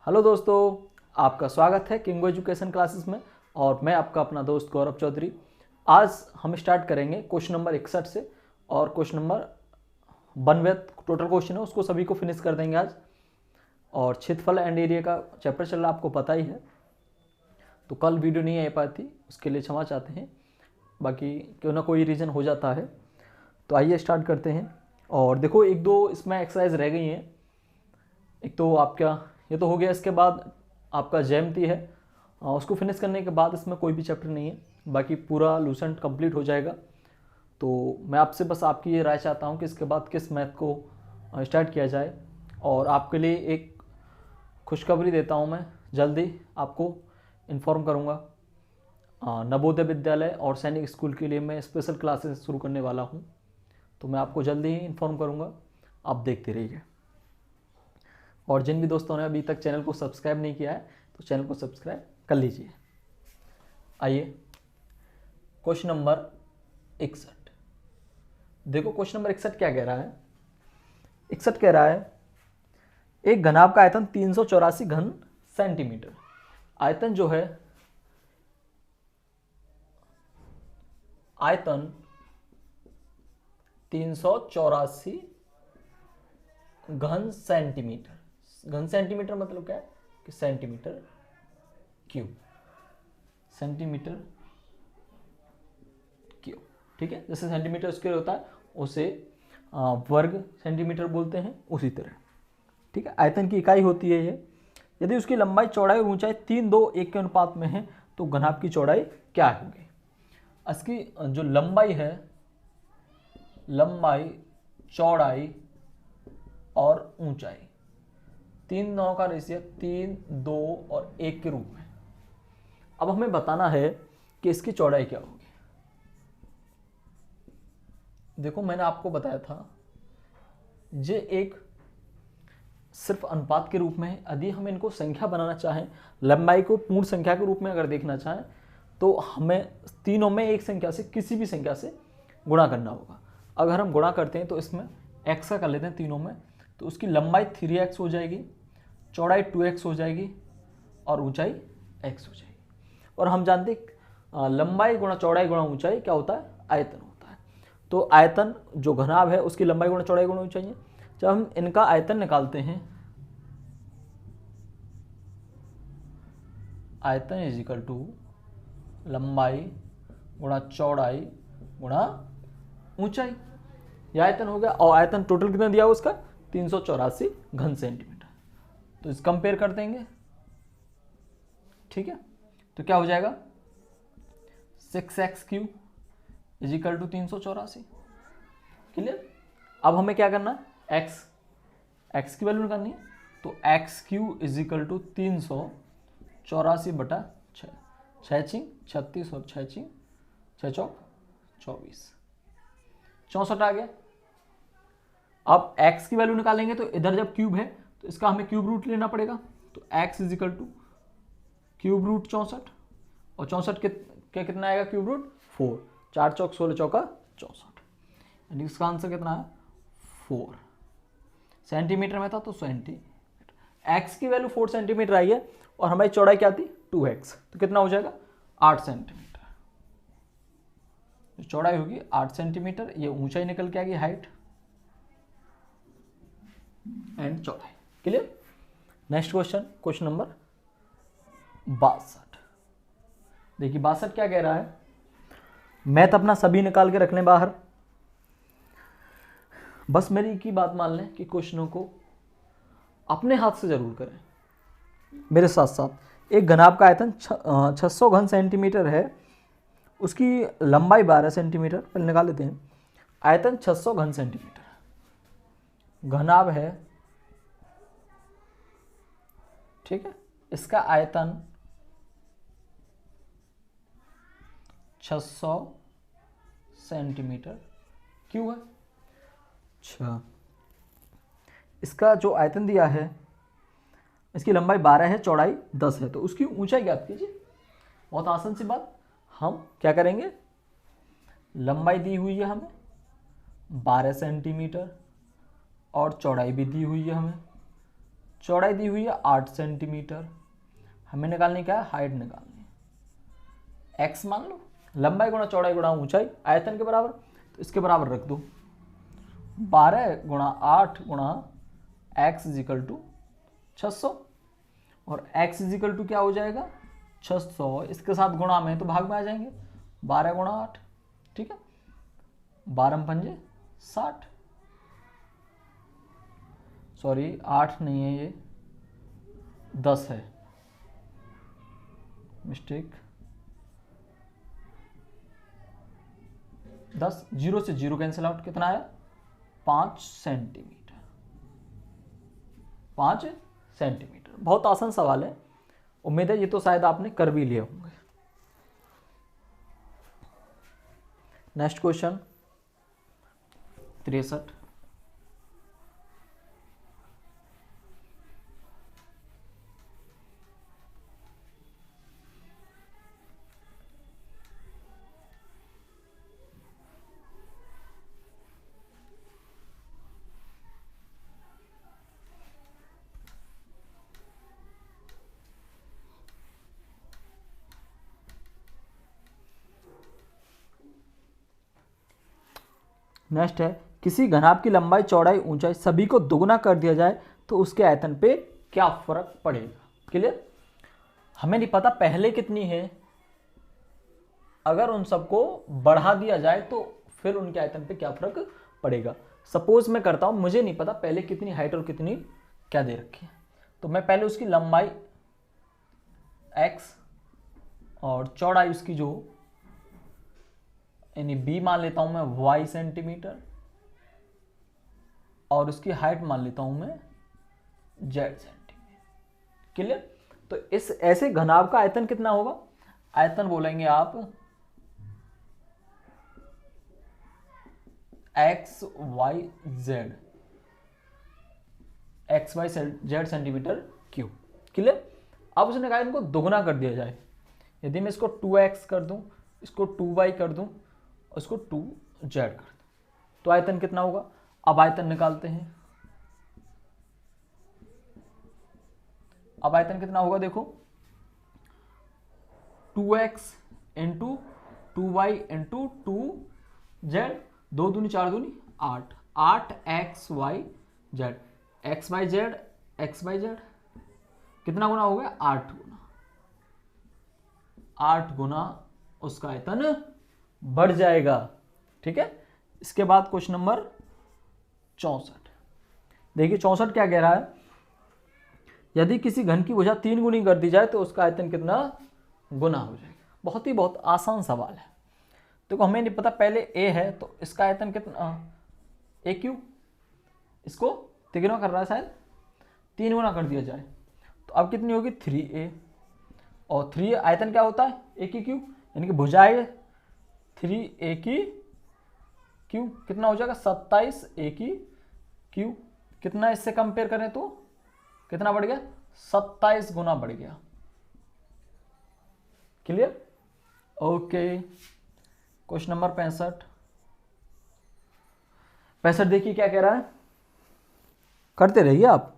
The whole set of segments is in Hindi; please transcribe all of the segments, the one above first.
हेलो दोस्तों, आपका स्वागत है किंगो एजुकेशन क्लासेस में। और मैं आपका अपना दोस्त गौरव चौधरी। आज हम स्टार्ट करेंगे क्वेश्चन नंबर 61 से। और क्वेश्चन नंबर 92 टोटल क्वेश्चन है, उसको सभी को फिनिश कर देंगे आज। और क्षेत्रफल एंड एरिया का चैप्टर चल रहा, आपको पता ही है। तो कल वीडियो नहीं आ पाती, उसके लिए क्षमा चाहते हैं। बाकी क्यों ना कोई रीज़न हो जाता है। तो आइए स्टार्ट करते हैं। और देखो, एक दो इसमें एक्सरसाइज रह गई हैं। एक तो आपका ये तो हो गया, इसके बाद आपका ज्यामिति है। उसको फिनिश करने के बाद इसमें कोई भी चैप्टर नहीं है, बाकी पूरा लूसेंट कंप्लीट हो जाएगा। तो मैं आपसे बस आपकी ये राय चाहता हूँ कि इसके बाद किस मैथ को स्टार्ट किया जाए। और आपके लिए एक खुशखबरी देता हूँ, मैं जल्दी आपको इन्फॉर्म करूँगा। नवोदय विद्यालय और सैनिक स्कूल के लिए मैं स्पेशल क्लासेस शुरू करने वाला हूँ। तो मैं आपको जल्दी ही इन्फॉर्म करूँगा, आप देखते रहिए। और जिन भी दोस्तों ने अभी तक चैनल को सब्सक्राइब नहीं किया है तो चैनल को सब्सक्राइब कर लीजिए। आइए क्वेश्चन नंबर 61 देखो। क्वेश्चन नंबर 61 क्या कह रहा है? 61 कह रहा है, एक घनाभ का आयतन 384 घन सेंटीमीटर। आयतन जो है, आयतन 384 घन सेंटीमीटर। घन सेंटीमीटर मतलब क्या है कि सेंटीमीटर क्यूब, सेंटीमीटर क्यूब। ठीक है, जैसे सेंटीमीटर स्क्वायर होता है उसे वर्ग सेंटीमीटर बोलते हैं, उसी तरह। ठीक है, आयतन की इकाई होती है ये। यदि उसकी लंबाई, चौड़ाई और ऊंचाई 3, 2, 1 के अनुपात में है तो घनाभ की चौड़ाई क्या होगी? इसकी जो लंबाई है, लंबाई, चौड़ाई और ऊंचाई 3 9 का रेशियो 3, 2 और 1 के रूप में। अब हमें बताना है कि इसकी चौड़ाई क्या होगी। देखो, मैंने आपको बताया था ये एक सिर्फ अनुपात के रूप में है। यदि हम इनको संख्या बनाना चाहें, लंबाई को पूर्ण संख्या के रूप में अगर देखना चाहें, तो हमें तीनों में एक संख्या से, किसी भी संख्या से गुणा करना होगा। अगर हम गुणा करते हैं तो इसमें x का कर लेते हैं तीनों में, तो उसकी लंबाई 3x हो जाएगी, चौड़ाई 2x हो जाएगी और ऊंचाई x हो जाएगी। और हम जानते हैं लंबाई गुणा चौड़ाई गुणा ऊंचाई क्या होता है? आयतन होता है। तो आयतन जो घनाभ है उसकी लंबाई गुणा चौड़ाई गुणा ऊंचाई है। जब हम इनका आयतन निकालते हैं, आयतन इज इक्वल टू लंबाई गुणा चौड़ाई गुणा ऊंचाई, यह आयतन हो गया। और आयतन टोटल कितना दिया उसका? 384 घन सेंटीमीटर। तो इस कंपेयर कर देंगे। ठीक है, तो क्या हो जाएगा? 6x cube is equal to 384। Clear? अब हमें क्या करना है? x की वैल्यू निकालनी है। तो x cube is equal to 384 बटा 6, 6 छिंग 36 और 6 छिंग 6 चौक 24, 64 आ गया। अब x की वैल्यू निकालेंगे तो इधर जब क्यूब है तो इसका हमें क्यूब रूट लेना पड़ेगा। तो x is equal to cube root 64, और 64 के कितना आएगा क्यूब रूट? 4, 4 चौक 16 चौका 64, यानी इसका आंसर कितना है? 4 सेंटीमीटर में था तो सेंटीमीटर। x की वैल्यू 4 सेंटीमीटर आई है और हमारी चौड़ाई क्या थी? 2x, तो कितना हो जाएगा? 8 सेंटीमीटर। जो चौड़ाई होगी 8 सेंटीमीटर, ये ऊंचाई निकल के आएगी, हाइट एंड चौड़ाई। Clear? Next question, question number 62। देखिए 62 क्या कह रहा है? मैथ अपना सभी निकाल के रख लें बाहर। बस मेरी की बात मान लें कि क्वेश्चनों को अपने हाथ से जरूर करें मेरे साथ साथ। एक घनाभ का आयतन 600 घन सेंटीमीटर है, उसकी लंबाई 12 सेंटीमीटर। पहले निकाल लेते हैं। आयतन 600 घन सेंटीमीटर, घनाभ है, ठीक है। इसका आयतन 600 सेंटीमीटर क्यों है? अच्छा, इसका जो आयतन दिया है, इसकी लंबाई 12 है, चौड़ाई 10 है, तो उसकी ऊंचाई ज्ञात कीजिए। बहुत आसान सी बात। हम क्या करेंगे? लंबाई दी हुई है हमें 12 सेंटीमीटर और चौड़ाई भी दी हुई है हमें चौड़ाई दी हुई है 8 सेंटीमीटर, हमें निकालनी क्या है, हाइट निकालनी है। x मान लो, लंबाई गुणा चौड़ाई गुणा ऊंचाई आयतन के बराबर, तो इसके बराबर रख दो 12 गुणा 8 गुणा x इजिकल टू 600, और x इजिकल टू क्या हो जाएगा 600, इसके साथ गुणा में तो भाग में आ जाएंगे, 12 गुणा 8, ठीक है, 12 पंजे 60, सॉरी 8 नहीं है ये 10 है, मिस्टेक, 10, 0 से 0 कैंसिल आउट, कितना आया 5 सेंटीमीटर, 5 सेंटीमीटर। बहुत आसान सवाल है, उम्मीद है ये तो शायद आपने कर भी लिए होंगे। नेक्स्ट क्वेश्चन 63, नेक्स्ट है किसी घनाभ की लंबाई चौड़ाई ऊंचाई सभी को दोगुना कर दिया जाए तो उसके आयतन पे क्या फर्क पड़ेगा। क्लियर, हमें नहीं पता पहले कितनी है, अगर उन सबको बढ़ा दिया जाए तो फिर उनके आयतन पे क्या फर्क पड़ेगा। सपोज मैं करता हूं, मुझे नहीं पता पहले कितनी हाइट और कितनी क्या दे रखी है, तो मैं पहले उसकी लंबाई x और चौड़ाई उसकी जो यानी b मान लेता हूं मैं y सेंटीमीटर, और उसकी हाइट मान लेता हूं मैं z सेंटीमीटर। क्लियर, तो इस ऐसे घनाभ का आयतन कितना होगा, आयतन बोलेंगे आप x y z centimetre cube. Clear, अब उसने कहा इनको दोगुना कर दिया जाए, यदि मैं इसको 2x कर दूं, इसको 2y कर दूं, उसको 2z कर दूं, तो आयतन कितना होगा। अब आयतन निकालते हैं, अब आयतन कितना होगा देखो, 2x into 2y into 2z, 2 दूनी 4 दूनी 8, 8xy z, x y z कितना गुना हो गया, 8 गुना, 8 गुना उसका आयतन बढ़ जाएगा। ठीक है, इसके बाद क्वेश्चन नंबर 64, देखिए 64 क्या कह रहा है, यदि किसी घन की भुजा 3 गुनी कर दी जाए तो उसका आयतन कितना गुना हो जाएगा। बहुत आसान सवाल है। देखो हमें नहीं पता, पहले a है तो इसका आयतन कितना, a क्यूब, इसको तिगुना कर रहा है शायद, 3 गुना कर दिया जाए तो अब कितनी होगी 3a, और 3 आयतन क्या होता है a की क्यूब, यानी कि भुजा है 3a की क्यूब, कितना हो जाएगा 27a की क्यूब, कितना इससे कंपेयर करें तो कितना बढ़ गया, 27 गुना बढ़ गया। Clear, okay. क्वेश्चन नंबर 65 देखिए क्या कह रहा है, करते रहिए आप।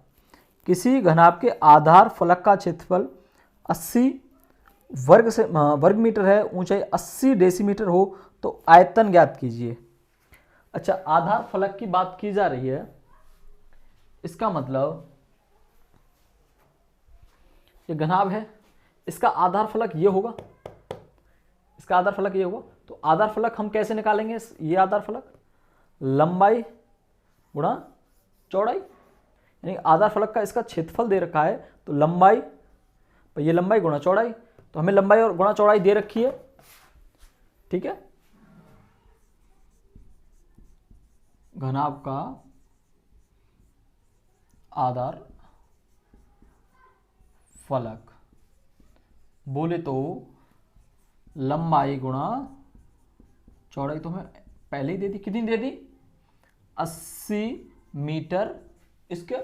किसी घनाभ के आधार फलक का क्षेत्रफल 80 वर्ग मीटर है, ऊंचाई 80 डेसीमीटर हो तो आयतन ज्ञात कीजिए। अच्छा, आधार फलक की बात की जा रही है, इसका मतलब ये घनाभ है, इसका आधार फलक ये होगा, इसका आधार फलक ये होगा, तो आधार फलक हम कैसे निकालेंगे, ये आधार फलक लंबाई गुणा चौड़ाई, यानी आधार फलक का इसका क्षेत्रफल दे रखा है तो लंबाई, ये लंबाई गुणा चौड़ाई, तो हमें लंबाई और गुणा चौड़ाई दे रखी है। ठीक है, घनाभ का आधार फलक बोले तो लंबाई गुणा चौड़ाई, तो हमें पहले ही दे दी, कितनी दे दी 80 मीटर इसके।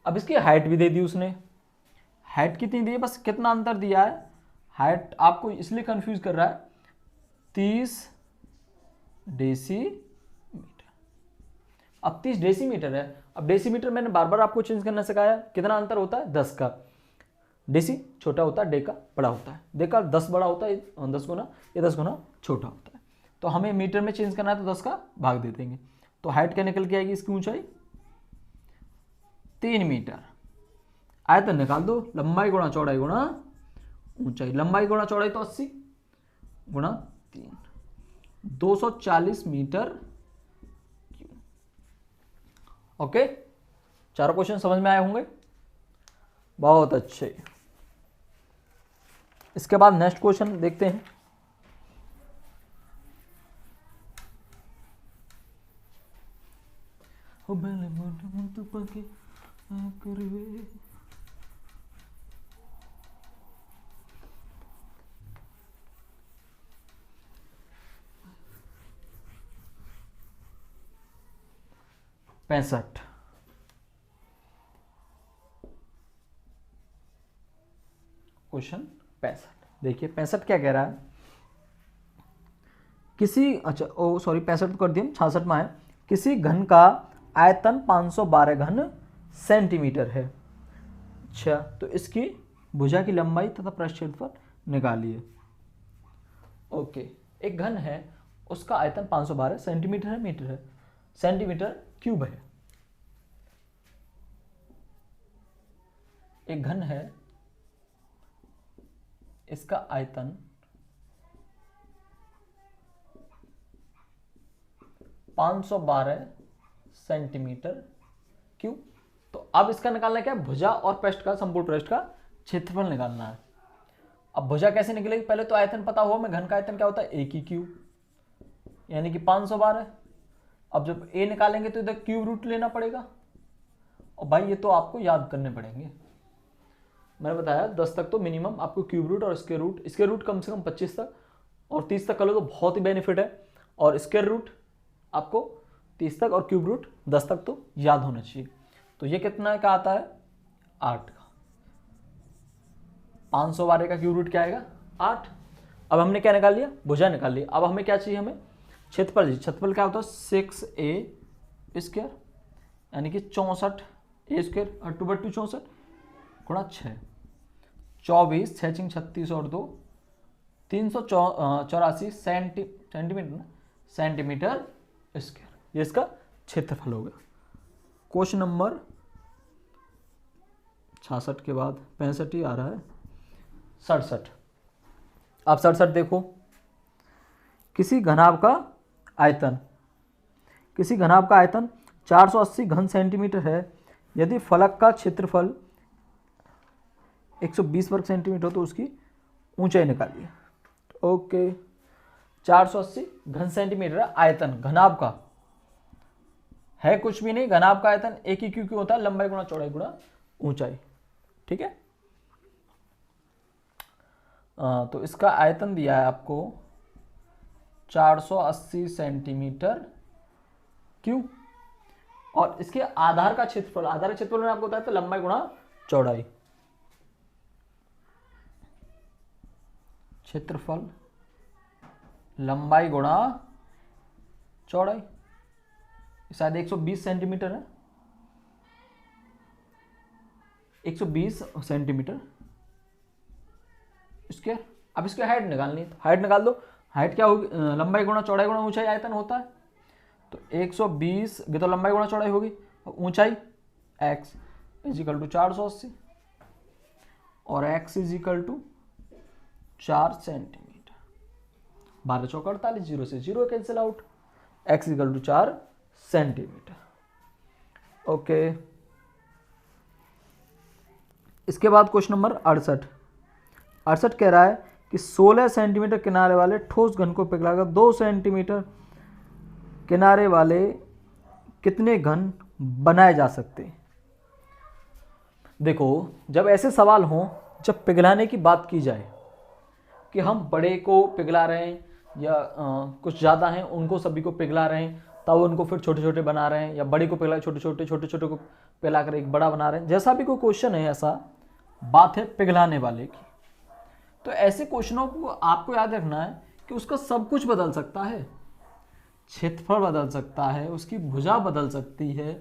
अब इसकी हाइट भी दे दी उसने, हाइट कितनी दी है, बस कितना अंतर दिया है, हाइट आपको इसलिए कंफ्यूज कर रहा है 30 डेसीमीटर। अब 30 डेसीमीटर है अब डेसीमीटर मैंने बार बार आपको चेंज करना सिखाया, कितना अंतर होता है 10 का। डेसी छोटा होता है, डेका बड़ा होता है, डेका 10 बड़ा होता है 10 गुना, ये 10 गुना छोटा होता है। तो हमें मीटर में चेंज करना है तो 10 का भाग दे देंगे। तो हाइट क्या निकल के आएगी इसकी, ऊंचाई 3 मीटर। आयतन निकाल दो, लंबाई गुणा चौड़ाई गुणा ऊंचाई, लंबाई गुणा चौड़ाई तो 80 गुणा 3, 240 मीटर क्यूब। ओके, चारों क्वेश्चन समझ में आए होंगे, बहुत अच्छे। इसके बाद नेक्स्ट क्वेश्चन देखते हैं। पैंसठ, क्वेश्चन 65। देखिए 65 क्या कह रहा है, किसी, अच्छा ओ सॉरी 65 कर दिए, 66 में है। किसी घन का आयतन 512 घन सेंटीमीटर है। अच्छा, तो इसकी भुजा की लंबाई तथा पृष्ठ क्षेत्रफल निकालिए। ओके, एक घन है, उसका आयतन 512 सेंटीमीटर है, मीटर है, सेंटीमीटर क्यूब है। एक घन है, इसका आयतन 512 सेंटीमीटर क्यूब। तो अब इसका निकालना क्या है, भुजा और पृष्ठ का, संपूर्ण पृष्ठ का क्षेत्रफल निकालना है। अब भुजा कैसे निकलेगी, पहले तो आयतन पता हुआ मैं, घन का आयतन क्या होता है एक ही क्यूब, यानी कि 512। अब जब ए निकालेंगे तो इधर क्यूब रूट लेना पड़ेगा, और भाई ये तो आपको याद करने पड़ेंगे। मैंने बताया 10 तक तो मिनिमम आपको क्यूब रूट और स्क्वायर रूट कम से कम 25 तक, और 30 तक कर लो तो बहुत ही बेनिफिट है। और स्क्वायर रूट आपको 30 तक और क्यूब रूट 10 तक तो याद होना चाहिए। तो ये कितना का आता है 8 का, 512 का क्यूब रूट क्या आएगा 8। अब हमने क्या निकाल लिया, भुजा निकाल लिया। अब हमें क्या चाहिए, हमें क्षेत्रफल। क्षेत्रफल क्या होता है 6a स्क्वायर, यानी कि 64 a स्क्वायर और 2/2 64 गुणा 6, 24, 6 × 36 और 2 384 सेंटीमीटर स्क्वायर। ये इसका क्षेत्रफल होगा। क्वेश्चन नंबर 66 के बाद 65 ही आ रहा है, 67। आप 67 देखो, किसी घनाभ का आयतन 480 घन सेंटीमीटर है। यदि फलक का क्षेत्रफल 120 वर्ग सेंटीमीटर हो तो उसकी ऊंचाई निकालिए। ओके, 480 घन सेंटीमीटर आयतन घनाभ का है, कुछ भी नहीं, घनाभ का आयतन एक ही क्यों होता है, लंबाई गुणा चौड़ाई गुणा ऊंचाई। ठीक है, तो इसका आयतन दिया है आपको 480 सेंटीमीटर क्यूब, और इसके आधार का क्षेत्रफल, आधार का क्षेत्रफल मैंने आपको बताया था लंबाई गुणा चौड़ाई। क्षेत्रफल लंबाई गुणा चौड़ाई शायद 120 सेंटीमीटर है, 120 सेंटीमीटर स्क्वायर। अब इसकी हाइट निकालनी है, तो हाइट निकाल दो। हाइट क्या होगी, लंबाई गुणा चौड़ाई गुणा ऊंचाई आयतन होता है। तो 120 ये तो लंबाई गुणा चौड़ाई होगी, ऊंचाई x = 480 और x = 4 सेंटीमीटर। 12 × 4 = 48, 0 से 0 cancel out, x = 4 centimetre. Okay, इसके बाद क्वेश्चन नंबर 68 कह रहा है कि 16 सेंटीमीटर किनारे वाले ठोस घन को पिघलाकर 2 सेंटीमीटर किनारे वाले कितने घन बनाए जा सकते हैं। देखो, जब ऐसे सवाल हों, जब पिघलाने की बात की जाए कि हम बड़े को पिघला रहे हैं या कुछ ज़्यादा हैं उनको सभी को पिघला रहे हैं, तब उनको फिर छोटे छोटे बना रहे हैं, या बड़े को पिघला छोटे छोटे को पिघला कर एक बड़ा बना रहे हैं, जैसा भी कोई क्वेश्चन है, ऐसा बात है पिघलाने वाले की। तो ऐसे क्वेश्चनों को आपको याद रखना है कि उसका सब कुछ बदल सकता है, क्षेत्रफल बदल सकता है, उसकी भुजा बदल सकती है,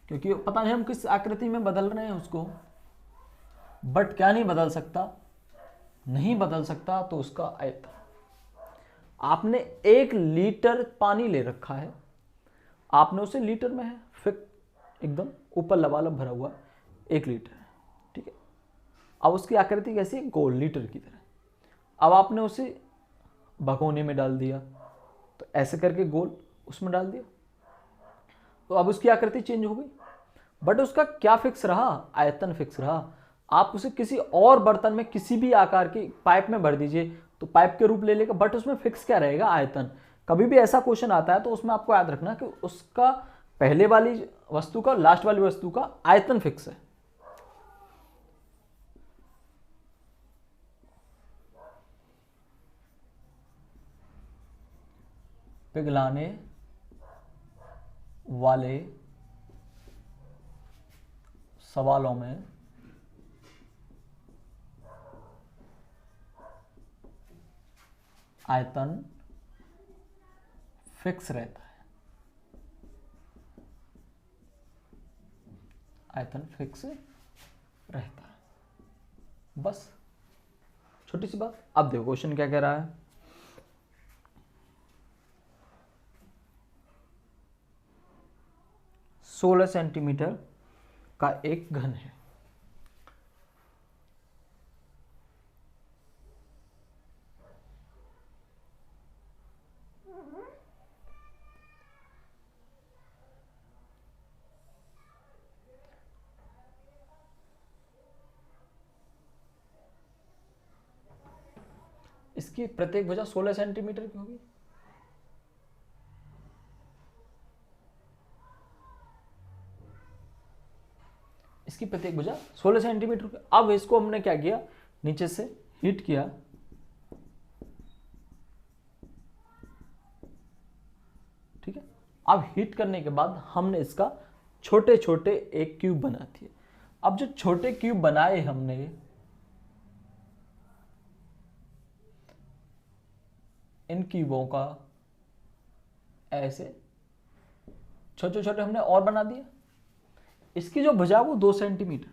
क्योंकि पता नहीं हम किस आकृति में बदल रहे हैं उसको, बट क्या नहीं बदल सकता, नहीं बदल सकता तो उसका आयतन। आपने 1 लीटर पानी ले रखा है, आपने उसे लीटर में है फिर एकदम ऊपर लबालब भरा हुआ 1 लीटर है, ठीक है। अब उसकी आकृति कैसी है, गोल लीटर की तरह। अब आपने उसे भगोने में डाल दिया तो ऐसे करके गोल उसमें डाल दिया, तो अब उसकी आकृति चेंज हो गई, बट उसका क्या फिक्स रहा, आयतन फिक्स रहा। आप उसे किसी और बर्तन में किसी भी आकार की पाइप में भर दीजिए तो पाइप के रूप ले लेगा, बट उसमें फिक्स क्या रहेगा, आयतन। कभी भी ऐसा क्वेश्चन आता है तो उसमें आपको याद रखना कि उसका पहले वाली वस्तु का लास्ट वाली वस्तु का आयतन फिक्स है। पिघलाने वाले सवालों में आयतन फिक्स रहता है, आयतन फिक्स रहता है, बस छोटी सी बात। अब देखो क्वेश्चन क्या कह रहा है, सोलह सेंटीमीटर का एक घन है, इसकी प्रत्येक भुजा 16 सेंटीमीटर की होगी। इसकी प्रत्येक भुजा 16 सेंटीमीटर की। अब इसको हमने क्या किया, नीचे से हीट किया, ठीक है। अब हीट करने के बाद हमने इसका छोटे छोटे एक क्यूब बना दिए। अब जो छोटे क्यूब बनाए हमने, इन क्यूबों का ऐसे छोटे छोटे हमने और बना दिए। इसकी जो भुजा वो 2 सेंटीमीटर,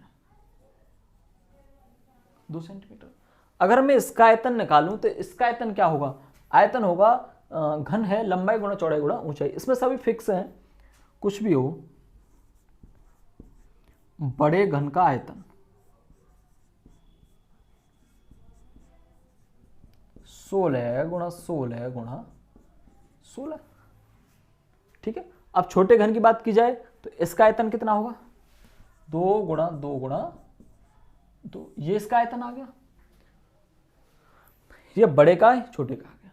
2 सेंटीमीटर। अगर मैं इसका आयतन निकालूं तो इसका आयतन क्या होगा, आयतन होगा घन है लंबाई गुणा चौड़ाई गुणा ऊंचाई। इसमें सभी फिक्स हैं, कुछ भी हो। बड़े घन का आयतन 16 गुणा 16 गुणा 16, ठीक है। अब छोटे घन की बात की जाए तो इसका आयतन कितना होगा, 2 गुणा 2 गुणा 2, ये इसका आयतन आ गया। ये बड़े का है, छोटे का आ गया।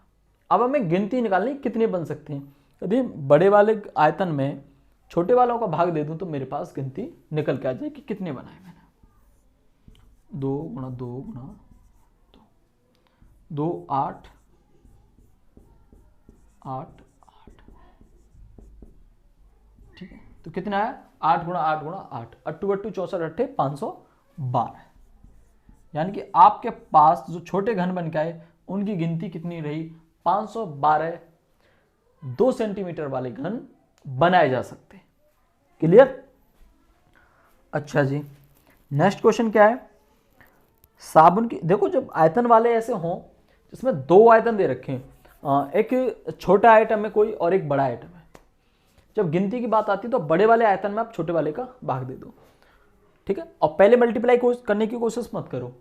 अब हमें गिनती निकालनी कितने बन सकते हैं। यदि बड़े वाले आयतन में छोटे वालों का भाग दे दूं तो मेरे पास गिनती निकल के आ जाए कि कितने बनाए मैंने। 2 गुणा 2 गुणा 2, 8 8 8, ठीक है। तो कितना है, 8 गुणा 8 गुणा 8, 8 8 64 8 512। यानी कि आपके पास जो छोटे घन बन के आए उनकी गिनती कितनी रही, 512 2 सेंटीमीटर वाले घन बनाए जा सकते। क्लियर। अच्छा जी, नेक्स्ट क्वेश्चन क्या है, साबुन की। देखो जब आयतन वाले ऐसे हों जिसमें 2 आयतन दे रखे हैं, एक छोटा आइटम है कोई और एक बड़ा आइटम है, जब गिनती की बात आती है तो बड़े वाले आयतन में आप छोटे वाले का भाग दे दो, ठीक है। और पहले मल्टीप्लाई करने की कोशिश मत करो।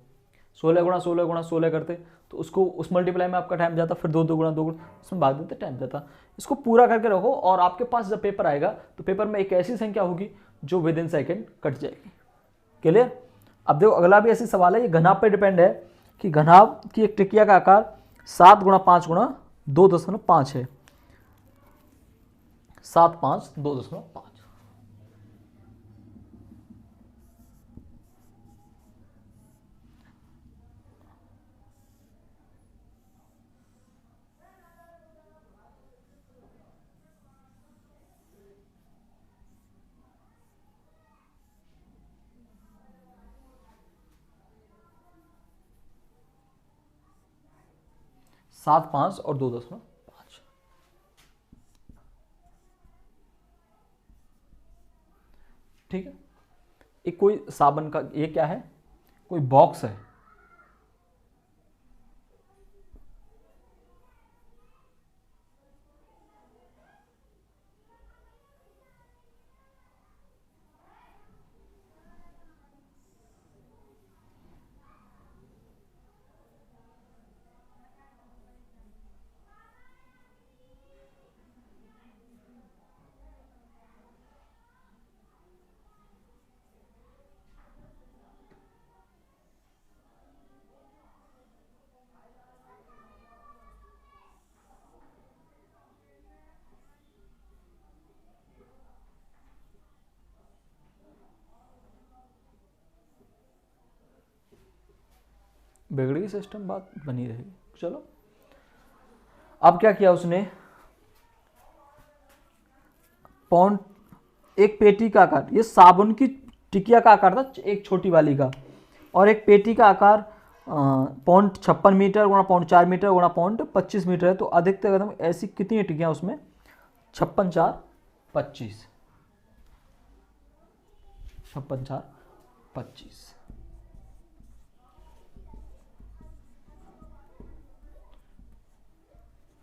16 गुणा 16 गुणा 16 करते तो उसको उस मल्टीप्लाई में आपका टाइम जाता, फिर 2 2 गुणा 2 गुणा उसमें भाग देते टाइम जाता। इसको पूरा करके रखो और आपके पास जब पेपर आएगा तो पेपर में एक ऐसी संख्या होगी जो विद इन सेकेंड कट जाएगी। क्लियर। अब देखो अगला भी ऐसी सवाल है, ये घनाभ पे डिपेंड है कि घनाभ की एक टिकिया का आकार 7 गुणा 5 गुणा 2.5 है, 7 5 2.5। 7 5 और 2.5। ठीक है, एक कोई साबुन का, ये क्या है, कोई बॉक्स है, बिगड़ गई सिस्टम, बात बनी रहेगी। चलो, अब क्या किया उसने, पौंड, एक पेटी का आकार, ये साबुन की टिकिया का आकार था एक छोटी वाली का, और एक पेटी का आकार पौंड 56 मीटर गुणा पौंड 4 मीटर गुणा पौंड 25 मीटर है। तो अधिकतर कदम ऐसी कितनी टिकियां उसमें, 56 4 25, 56 4 25।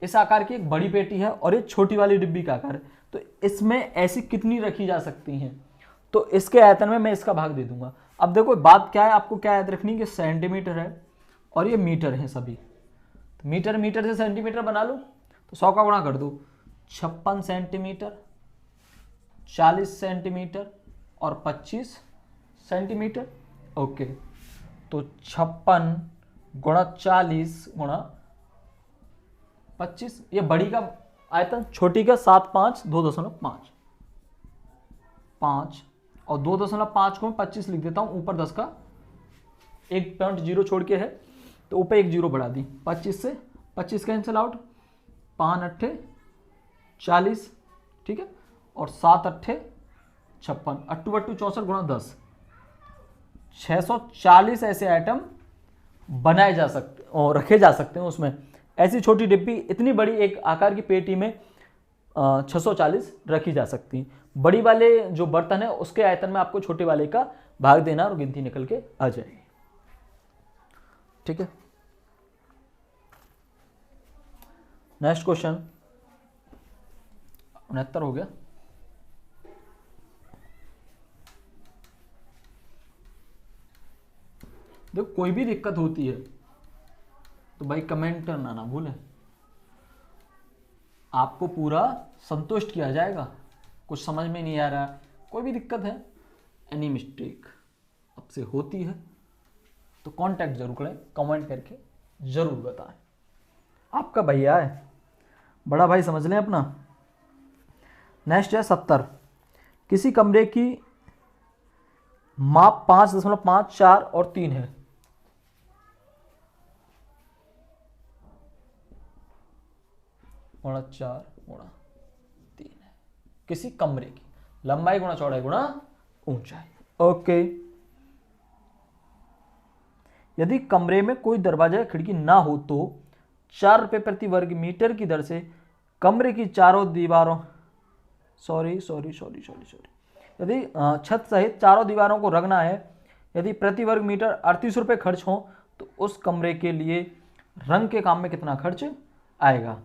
इस आकार की एक बड़ी पेटी है और ये छोटी वाली डिब्बी का आकार है, तो इसमें ऐसी कितनी रखी जा सकती हैं। तो इसके आयतन में मैं इसका भाग दे दूंगा। अब देखो बात क्या है, आपको क्या याद रखनी कि सेंटीमीटर है और ये मीटर है सभी, तो मीटर मीटर से सेंटीमीटर बना लो, तो 100 का गुणा कर दो, 56 सेंटीमीटर, 40 सेंटीमीटर और 25 सेंटीमीटर। ओके, तो 56 गुणा 40 गुणा 25, ये बड़ी का आयतन, छोटी का 7 5 2.5 5 और 2.5 को मैं 25 लिख देता हूं, ऊपर 10 का 1.0 छोड़ के है, तो ऊपर एक जीरो बढ़ा दी, 25 से 25 कैंसिल आउट, 5 8 40, ठीक है, और 7 8 56, 8 8 64 गुणा 10, 640 ऐसे आइटम बनाए जा सकते और रखे जा सकते हैं उसमें। ऐसी छोटी डिब्बी इतनी बड़ी एक आकार की पेटी में 640 रखी जा सकती हैं। बड़ी वाले जो बर्तन है उसके आयतन में आपको छोटे वाले का भाग देना और गिनती निकल के आ जाएगी। ठीक है, नेक्स्ट क्वेश्चन 69 हो गया। देखो कोई भी दिक्कत होती है तो भाई कमेंट करना ना भूलें, आपको पूरा संतुष्ट किया जाएगा। कुछ समझ में नहीं आ रहा, कोई भी दिक्कत है, एनी मिस्टेक आपसे होती है तो कांटेक्ट जरूर करें, कमेंट करके जरूर बताएं। आपका भैया है, बड़ा भाई समझ लें अपना। नेक्स्ट है 70, किसी कमरे की माप 5.5 4 और 3 है। गुणा 4 गुणा 3 है, किसी कमरे की लंबाई गुणा चौड़ाई गुणा ऊंचाई। ओके, यदि कमरे में कोई दरवाजा या खिड़की ना हो तो 4 रुपये प्रति वर्ग मीटर की दर से कमरे की चारों दीवारों यदि छत सहित चारों दीवारों को रंगना है, यदि प्रति वर्ग मीटर 38 रुपये खर्च हो तो उस कमरे के लिए रंग के काम में कितना खर्च आएगा।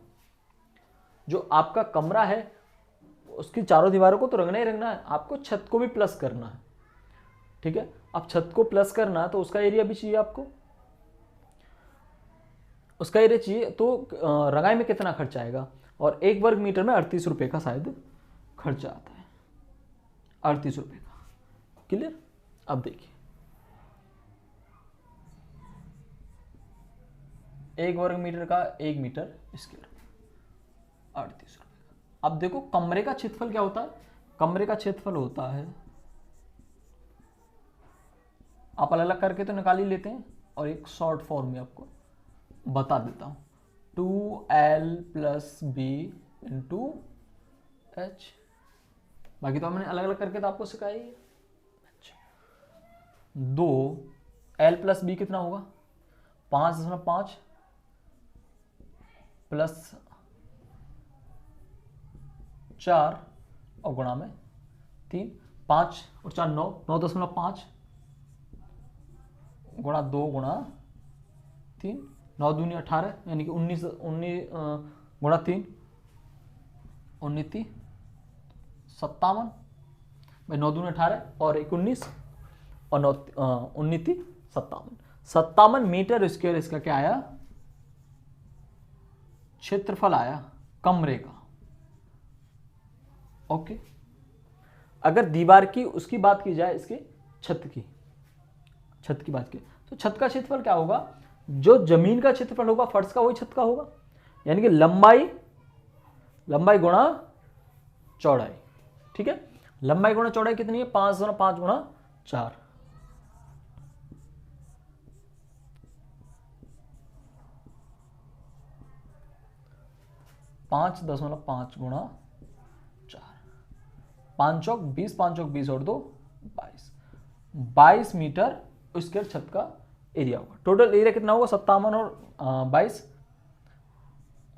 जो आपका कमरा है उसकी चारों दीवारों को तो रंगना ही रंगना है, आपको छत को भी प्लस करना है। ठीक है, अब छत को प्लस करना है तो उसका एरिया भी चाहिए, आपको उसका एरिया चाहिए, तो रंगाई में कितना खर्चा आएगा, और 1 वर्ग मीटर में 38 रुपये का शायद खर्चा आता है, 38 रुपये का। क्लियर, अब देखिए 1 वर्ग मीटर का 1 मीटर स्क्वायर 38 रुपये का। अब देखो कमरे का क्षेत्रफल क्या होता है, कमरे का क्षेत्रफल होता है, आप अलग अलग करके तो निकाल ही लेते हैं, और एक शॉर्ट फॉर्म में आपको बता देता हूं, 2L + B × H। बाकी तो हमने अलग अलग करके तो आपको सिखाया ही है। 2L + B कितना होगा, 5.5 + 4 और गुणा में 3, 5 और 4 9, 9.5 गुणा 2 गुणा 3, 9 दूनी 18 यानी कि 19 गुणा 3 19 57 भाई, 9 दूनी 18 और 1 19 और 9 19 57 मीटर स्क्वायर इसका क्या आया, क्षेत्रफल आया कमरे का। ओके, अगर दीवार की उसकी बात की जाए, इसके छत की बात की तो छत का क्षेत्रफल क्या होगा, जो जमीन का क्षेत्रफल होगा फर्श का वही छत का होगा, यानी कि लंबाई गुणा चौड़ाई। ठीक है, लंबाई गुणा चौड़ाई कितनी है, 5 गुणा 5 गुणा 4, 5.5 गुणा 4, 5 चौक 20, 5 चौक 20 और 2 22 मीटर स्क्वायर छत का एरिया होगा। टोटल एरिया कितना होगा, 57 और 22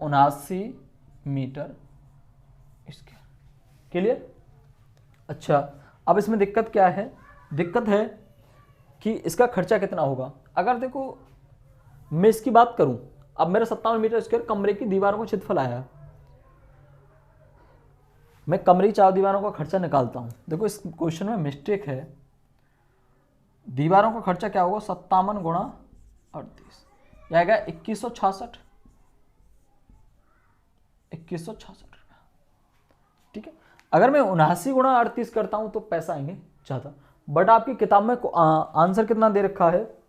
79 मीटर स्क्वायर। क्लियर। अच्छा, अब इसमें दिक्कत क्या है, दिक्कत है कि इसका खर्चा कितना होगा। अगर देखो मैं इसकी बात करूं, अब मेरा 57 मीटर स्क्वायर कमरे की दीवारों का क्षेत्रफल आया, मैं कमरे की 4 दीवारों का खर्चा निकालता हूं। देखो इस क्वेश्चन में मिस्टेक है, दीवारों का खर्चा क्या होगा, 57 गुणा 38 आएगा 2166 रुपया। ठीक है, अगर मैं 79 गुणा 38 करता हूं तो पैसा आएंगे ज्यादा, बट आपकी किताब में आंसर कितना दे रखा है,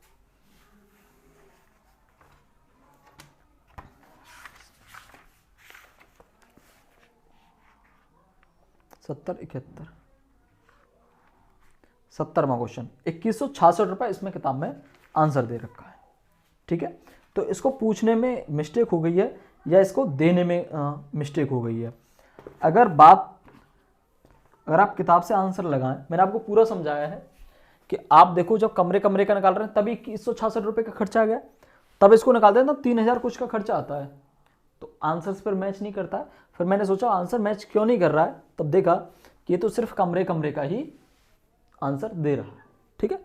70वां क्वेश्चन 2166 रुपये इसमें किताब में आंसर दे रखा है। ठीक है, तो इसको पूछने में मिस्टेक हो गई है या इसको देने में मिस्टेक हो गई है। अगर आप किताब से आंसर लगाएं, मैंने आपको पूरा समझाया है कि आप देखो जब कमरे का निकाल रहे हैं तभी 2166 रुपये का खर्चा आ गया, तब इसको निकालते हैं तब 3000 कुछ का खर्चा आता है, तो आंसर पर मैच नहीं करता है। फिर मैंने सोचा आंसर मैच क्यों नहीं कर रहा है, तब देखा कि ये तो सिर्फ कमरे का ही आंसर दे रहा है। ठीक है,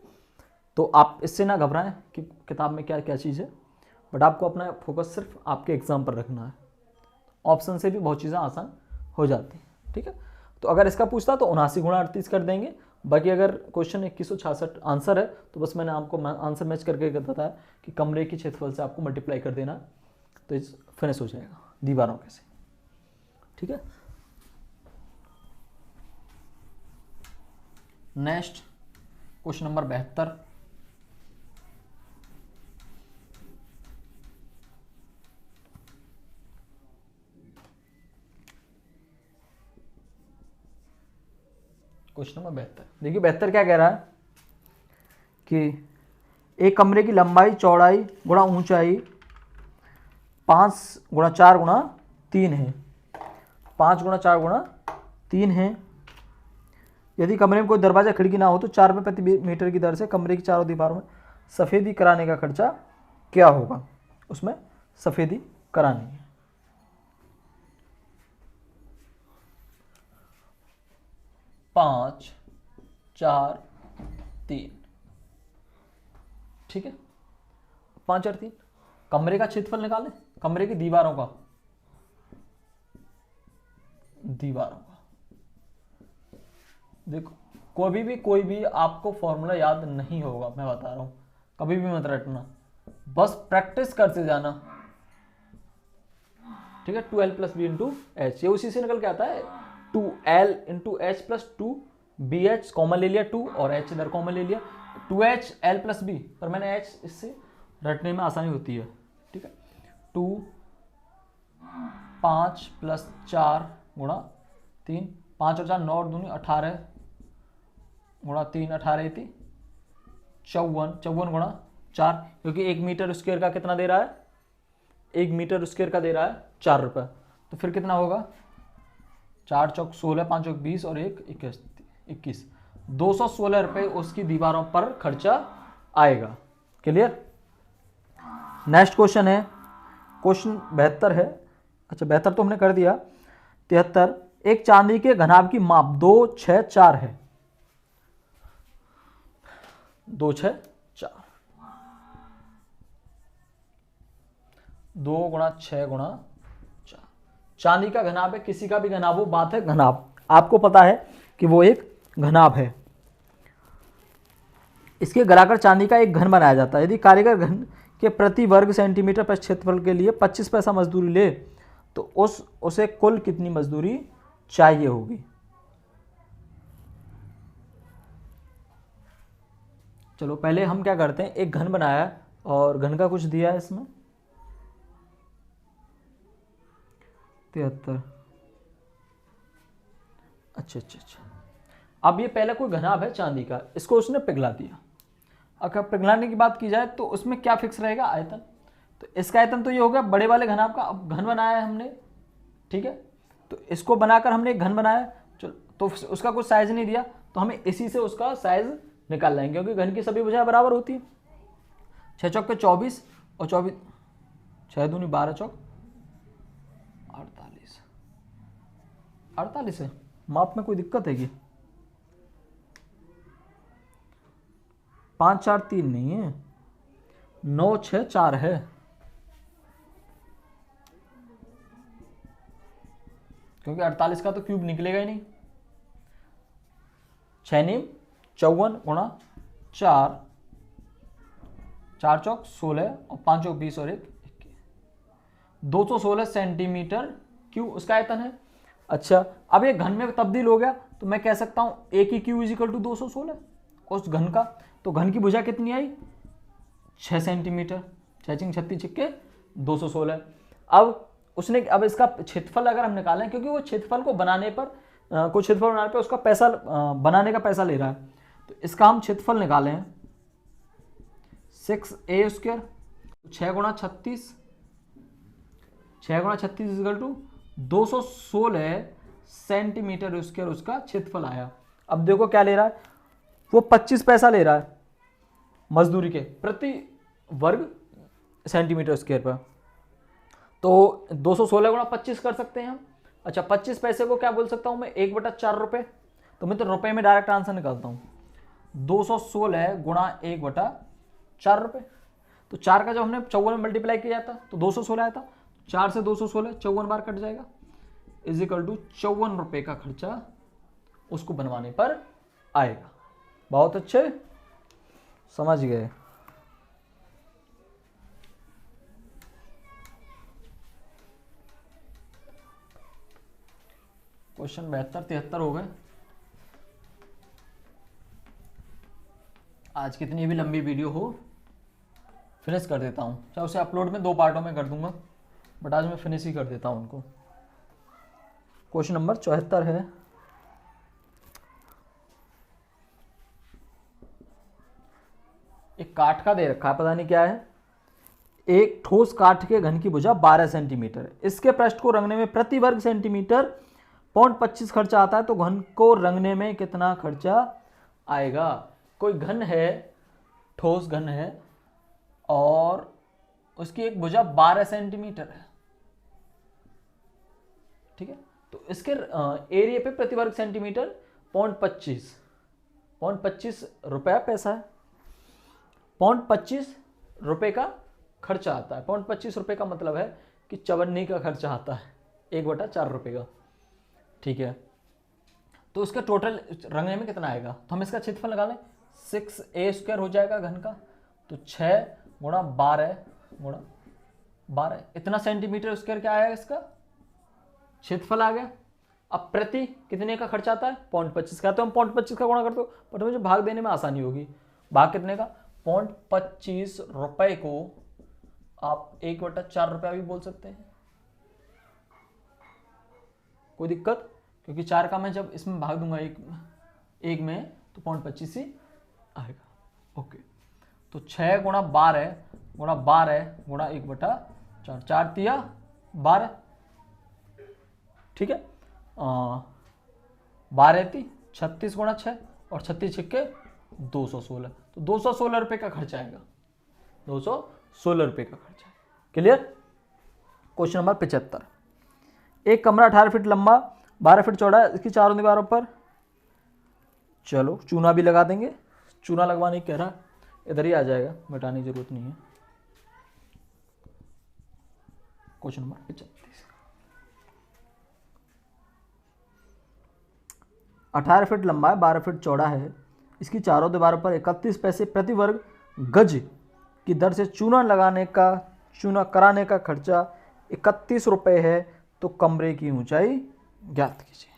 तो आप इससे ना घबराएं कि किताब में क्या क्या चीज़ है, बट आपको अपना फोकस सिर्फ आपके एग्जाम पर रखना है। ऑप्शन से भी बहुत चीज़ें आसान हो जाती हैं। ठीक है, तो अगर इसका पूछता तो 79 गुणा 38 कर देंगे, बाकी अगर क्वेश्चन 2166 आंसर है तो बस मैंने आपको आंसर मैच करके बताया कि कमरे की क्षेत्रफल से आपको मल्टीप्लाई कर देना, तो इस फिनिश हो जाएगा दीवारों के से। ठीक है, next question number 72। Question number 72, देखिए 72 क्या कह रहा है कि एक कमरे की लंबाई चौड़ाई गुणा ऊंचाई 5 गुणा 4 गुणा 3 है, 5 गुणा 4 गुणा 3 है। यदि कमरे में कोई दरवाजा खिड़की ना हो तो 4 रुपये प्रति मीटर की दर से कमरे की चारों दीवारों में सफ़ेदी कराने का खर्चा क्या होगा, उसमें सफ़ेदी करानी है। पाँच 4 3, ठीक है, 5 और 3 कमरे का क्षेत्रफल निकालें, कमरे की दीवारों का देखो कोई भी आपको फॉर्मूला याद नहीं होगा, मैं बता रहा हूं, कभी भी मत रटना, बस प्रैक्टिस करते जाना। ठीक है, 2l + b इंटू एच, ये उसी से निकल के आता है, 2l into H plus 2bh common ले लिया 2 और h इधर कॉमन ले लिया, 2h l + b, पर मैंने h इससे रटने में आसानी होती है। ठीक है, 2 5 + 4 गुणा 3, 5 और 4 9 और 2 18 गुणा 3 18 थी 54 गुणा 4, क्योंकि 1 मीटर स्क्वायर का कितना दे रहा है, 1 मीटर स्क्वायर का दे रहा है 4 रुपये, तो फिर कितना होगा, 4 चौक 16, 5 चौक 20 और 1 21, 216 रुपये उसकी दीवारों पर खर्चा आएगा। क्लियर। नेक्स्ट क्वेश्चन है, क्वेश्चन 72 है, अच्छा 72 तो हमने कर दिया। 73, एक चांदी के घनाभ की माप 2 6 4 है, 2 6 4, 2 गुणा 6 गुणा 4। चांदी का घनाभ है, किसी का भी घनाभ हो, बात है घनाभ। आपको पता है कि वो एक घनाभ है। इसके गलाकर चांदी का एक घन बनाया जाता है। यदि कारीगर घन के प्रति वर्ग सेंटीमीटर पर क्षेत्रफल के लिए 25 पैसा मजदूरी ले तो उसे कुल कितनी मजदूरी चाहिए होगी? चलो पहले हम क्या करते हैं, एक घन बनाया और घन का कुछ दिया है इसमें 73। अच्छा। अब ये पहले कोई घनाभ है चांदी का, इसको उसने पिघला दिया। अगर पिघलाने की बात की जाए तो उसमें क्या फिक्स रहेगा? आयतन। तो इसका आयतन तो ये हो गया बड़े वाले घनाभ का। अब घन बनाया है हमने, ठीक है, तो इसको बनाकर हमने एक घन बनाया। चलो, तो उसका कुछ साइज नहीं दिया तो हमें इसी से उसका साइज निकाल लेंगे, क्योंकि घन की सभी भुजाएं बराबर होती है। 6 चौक 24 और 24, 6 दूनी 12 चौक 48। 48 है, माप में कोई दिक्कत है कि 5 4 3 नहीं है, 9 6 4 है। क्योंकि 48 का तो क्यूब निकलेगा ही नहीं। 6 नीम 54 गुणा 4, 4 चौक 16 और 5 चौक 20 और 1 216 सेंटीमीटर क्यूब उसका आयतन है। अच्छा, अब ये घन में तब्दील हो गया तो मैं कह सकता हूं ए की क्यू इज इक्वल टू 216 उस घन का। तो घन की भुजा कितनी आई? 6 सेंटीमीटर। 6 छिंग 36 छिक्के 216। अब इसका क्षेत्रफल अगर हम निकालें, क्योंकि वो क्षेत्रफल को बनाने पर कोई क्षेत्रफल बनाने पर उसका पैसा बनाने का पैसा ले रहा है, तो इसका हम क्षेत्रफल निकालें 6a स्क्वायर 6 गुणा 36 इक्वल टू 216 सेंटीमीटर स्क्वायर उसका क्षेत्रफल आया। अब देखो क्या ले रहा है, वो 25 पैसा ले रहा है मजदूरी के प्रति वर्ग सेंटीमीटर स्क्वायर पर। तो 216 गुणा 25 कर सकते हैं हम। अच्छा, 25 पैसे को क्या बोल सकता हूं मैं? 1/4 रुपये। तो मैं तो रुपए में डायरेक्ट आंसर निकालता हूं, 216 गुणा 1/4 रुपये। तो 4 का जब हमने 54 में मल्टीप्लाई किया था तो 216 आया था। 4 से 216 54 बार कट जाएगा, इज इक्वल टू 54 रुपये का खर्चा उसको बनवाने पर आएगा। बहुत अच्छे, समझ गए। क्वेश्चन 72 73 हो गए। आज कितनी भी लंबी वीडियो हो फिनिश कर देता हूँ, चाहे उसे अपलोड में 2 पार्टों में कर दूंगा, बट आज मैं फिनिश ही कर देता हूँ उनको। क्वेश्चन नंबर 74 है, एक काठ का दे रखा है, पता नहीं क्या है। एक ठोस काठ के घन की भुजा 12 सेंटीमीटर, इसके पृष्ठ को रंगने में प्रति वर्ग सेंटीमीटर 0.25 खर्चा आता है, तो घन को रंगने में कितना खर्चा आएगा? कोई घन है, ठोस घन है और उसकी एक भुजा 12 सेंटीमीटर है, ठीक है, तो इसके एरिया पे प्रति वर्ग सेंटीमीटर 0.25 रुपया पैसा है, 0.25 रुपये का खर्चा आता है। 0.25 रुपये का मतलब है कि चवन्नी का खर्चा आता है 1/4 रुपये का, ठीक है। तो उसका टोटल रंगने में कितना आएगा? तो हम इसका क्षेत्रफल लगा लें, 6a स्क्वायर हो जाएगा घन का, तो 6 गुणा 12 इतना सेंटीमीटर स्क्वायर क्या आएगा? इसका क्षेत्रफल आ गया। अब प्रति कितने का खर्चा आता है? 0.25 का, तो हम 0.25 का गुणा करते हो, बट मुझे भाग देने में आसानी होगी। भाग कितने का? 0.25 रुपए को आप 1/4 रुपया भी बोल सकते हैं, कोई दिक्कत, क्योंकि 4 का मैं जब इसमें भाग दूंगा एक में तो 0.25 ही आएगा। ओके, तो 6 गुणा 12 गुणा 1/4, 4 तिया 12, ठीक है। 12 थी 36 गुणा 6 और 36 छिक्के 216, तो 216 रुपये का खर्चा आएगा, 216 रुपये का खर्चा। क्लियर? क्वेश्चन नंबर 75, एक कमरा 18 फीट लंबा 12 फीट चौड़ा है, इसकी चारों दीवारों पर, चलो चूना भी लगा देंगे, चूना लगवाने की कह रहा है, इधर ही आ जाएगा, मिटाने की जरूरत नहीं है। Question number 35। 18 फीट लंबा है, 12 फीट चौड़ा है, इसकी चारों दीवारों पर 31 पैसे प्रति वर्ग गज की दर से चूना कराने का खर्चा 31 रुपये है, तो कमरे की ऊंचाई ज्ञात कीजिए।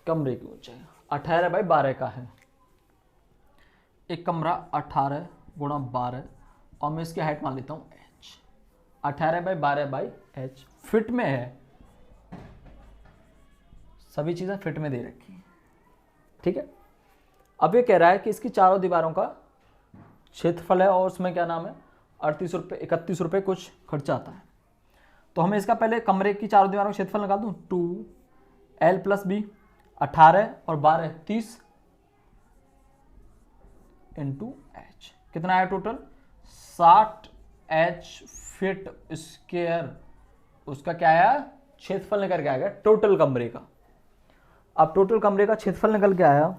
कमरे की ऊंचाई 18 बाई 12 का है। एक कमरा 18 गुणा 12 और मैं इसकी हाइट मान लेता हूँ h। 18 by 12 by h fit में है, सभी चीज़ें फिट में दे रखी हैं, ठीक है। अब ये कह रहा है कि इसकी चारों दीवारों का क्षेत्रफल है और उसमें क्या नाम है 31 रुपये कुछ खर्चा आता है। तो हमें इसका पहले कमरे की चारों दीवारों का क्षेत्रफल निकाल दूँ, 2l + b 18 और 12 30 इंटू h, कितना आया टोटल 60h फीट स्क्वायर। उसका क्या आया क्षेत्रफल निकल के आ गया टोटल कमरे का। अब टोटल कमरे का क्षेत्रफल निकल के आया,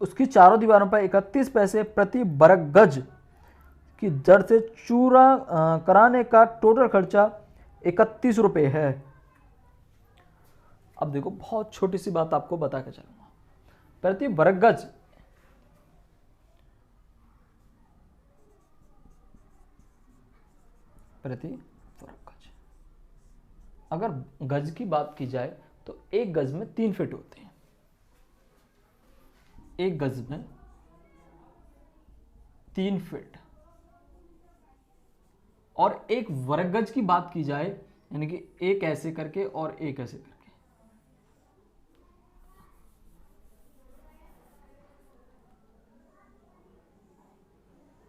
उसकी चारों दीवारों पर 31 पैसे प्रति वर्ग गज की दर से चूना कराने का टोटल खर्चा 31 रुपये है। अब देखो बहुत छोटी सी बात आपको बता के चलूंगा, प्रति वर्ग गज प्रति वर्ग गज। अगर गज की बात की जाए तो एक गज में 3 फीट होते हैं, एक गज में 3 फीट। और एक वर्ग गज की बात की जाए यानी कि एक ऐसे करके और एक ऐसे करके,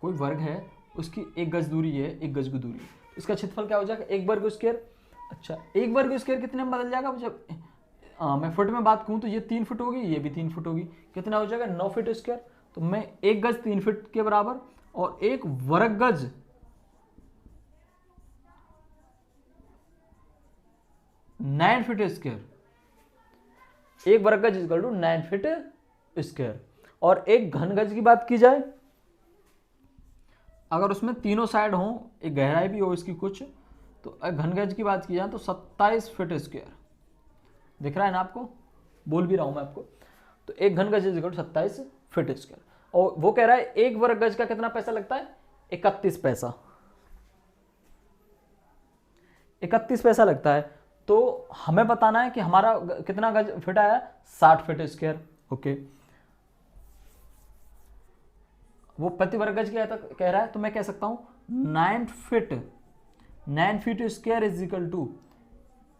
कोई वर्ग है उसकी एक गज दूरी है, एक गज की दूरी है, इसका क्षेत्रफल क्या हो जाएगा 1 वर्ग स्क्वायर। अच्छा 1 वर्ग स्क्वायर कितने में बदल जाएगा, जब मैं फुट में बात करूं तो ये 3 फुट होगी, ये भी 3 फुट होगी, कितना हो जाएगा 9 फीट स्क्वायर। तो मैं 1 गज 3 फीट के बराबर और 1 वर्ग गज 9 फीट स्क्वायर, 1 वर्ग गज इक्वल टू 9 फीट स्क्वायर। और एक घन गज की बात की जाए, अगर उसमें तीनों साइड हो, एक गहराई भी हो इसकी कुछ, तो घन गज की बात की जाए तो 27 फीट स्क्वायर। दिख रहा है ना आपको, बोल भी रहा हूं मैं आपको। तो एक घन गज इक्वल टू 27 फीट स्क्वायर। और वो कह रहा है 1 वर्ग गज का कितना पैसा लगता है 31 पैसा, 31 पैसा लगता है। तो हमें बताना है कि हमारा कितना गज फिट आया 60 फीट स्क्वायर। ओके, वो प्रति वर्ग गज कह रहा है, तो मैं कह सकता हूं 9 feet square is equal to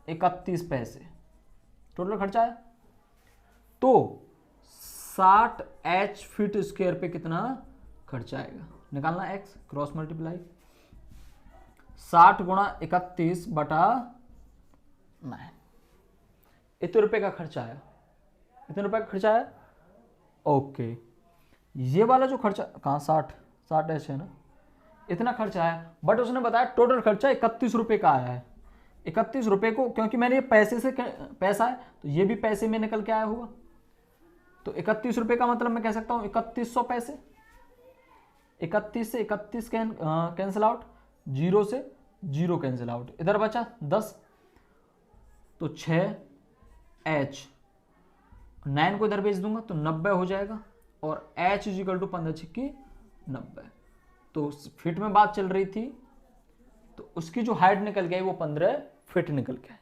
31 पैसे टोटल खर्चा है। तो 60h फीट स्क्वायर पे कितना खर्चा आएगा निकालना, x क्रॉस मल्टीप्लाई 60 गुणा 31 बटा 9, इतने रुपए का खर्चा आया, इतने रुपए का खर्चा आया। ओके, ये वाला जो खर्चा कहाँ 60h है ना, इतना खर्चा आया। बट उसने बताया टोटल खर्चा 31 रुपये का आया है। 31 रुपये को, क्योंकि मैंने ये पैसे से पैसा है तो ये भी पैसे में निकल के आया होगा, तो 31 रुपये का मतलब मैं कह सकता हूँ 3100 पैसे। 31 से 31 कैंसिल आउट, 0 से 0 कैंसिल आउट, इधर बचा 10, तो 6h 9 को इधर भेज दूंगा तो 90 हो जाएगा। और h इजिकल टू 15 छिक्की 90। तो फीट में बात चल रही थी, तो उसकी जो हाइट निकल गई वो 15 फीट निकल गया।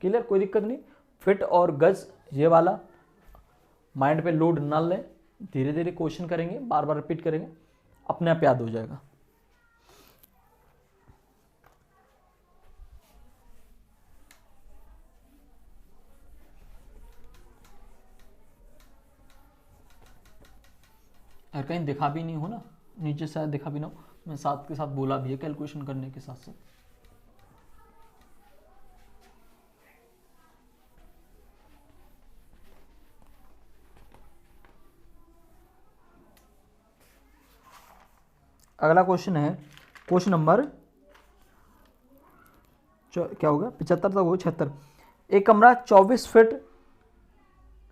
क्लियर, कोई दिक्कत नहीं। फीट और गज ये वाला माइंड पे लोड ना लें, धीरे धीरे क्वेश्चन करेंगे, बार बार रिपीट करेंगे, अपने आप याद हो जाएगा। अगर कहीं दिखा भी नहीं हो ना, नीचे शायद दिखा भी ना हो, मैं साथ के साथ बोला भी है कैलकुलेशन करने के साथ साथ। अगला क्वेश्चन है क्वेश्चन नंबर क्या होगा 75 तक हो 76। एक कमरा 24 फीट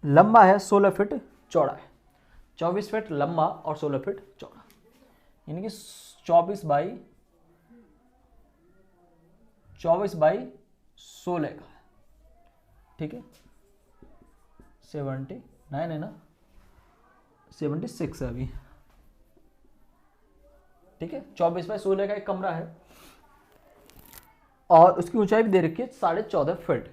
लंबा है, 16 फीट चौड़ा है। 24 फीट लंबा और 16 फीट चौड़ा, यानी कि 24 बाई 16 का है, ठीक है। 79 है ना, 76 है अभी, ठीक है। 24 बाई 16 का एक कमरा है और उसकी ऊंचाई भी दे रखी है 14.5 फीट।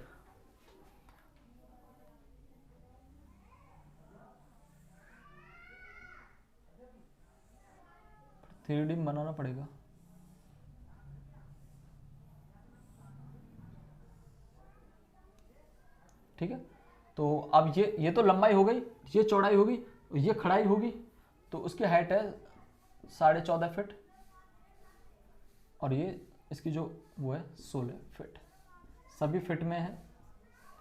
थ्री डी बनाना पड़ेगा, ठीक है। तो अब ये तो लंबाई हो गई, ये चौड़ाई होगी, ये खड़ाई होगी, तो उसकी हाइट है 14.5 फीट और ये इसकी जो वो है 16 फीट, सभी फिट में है।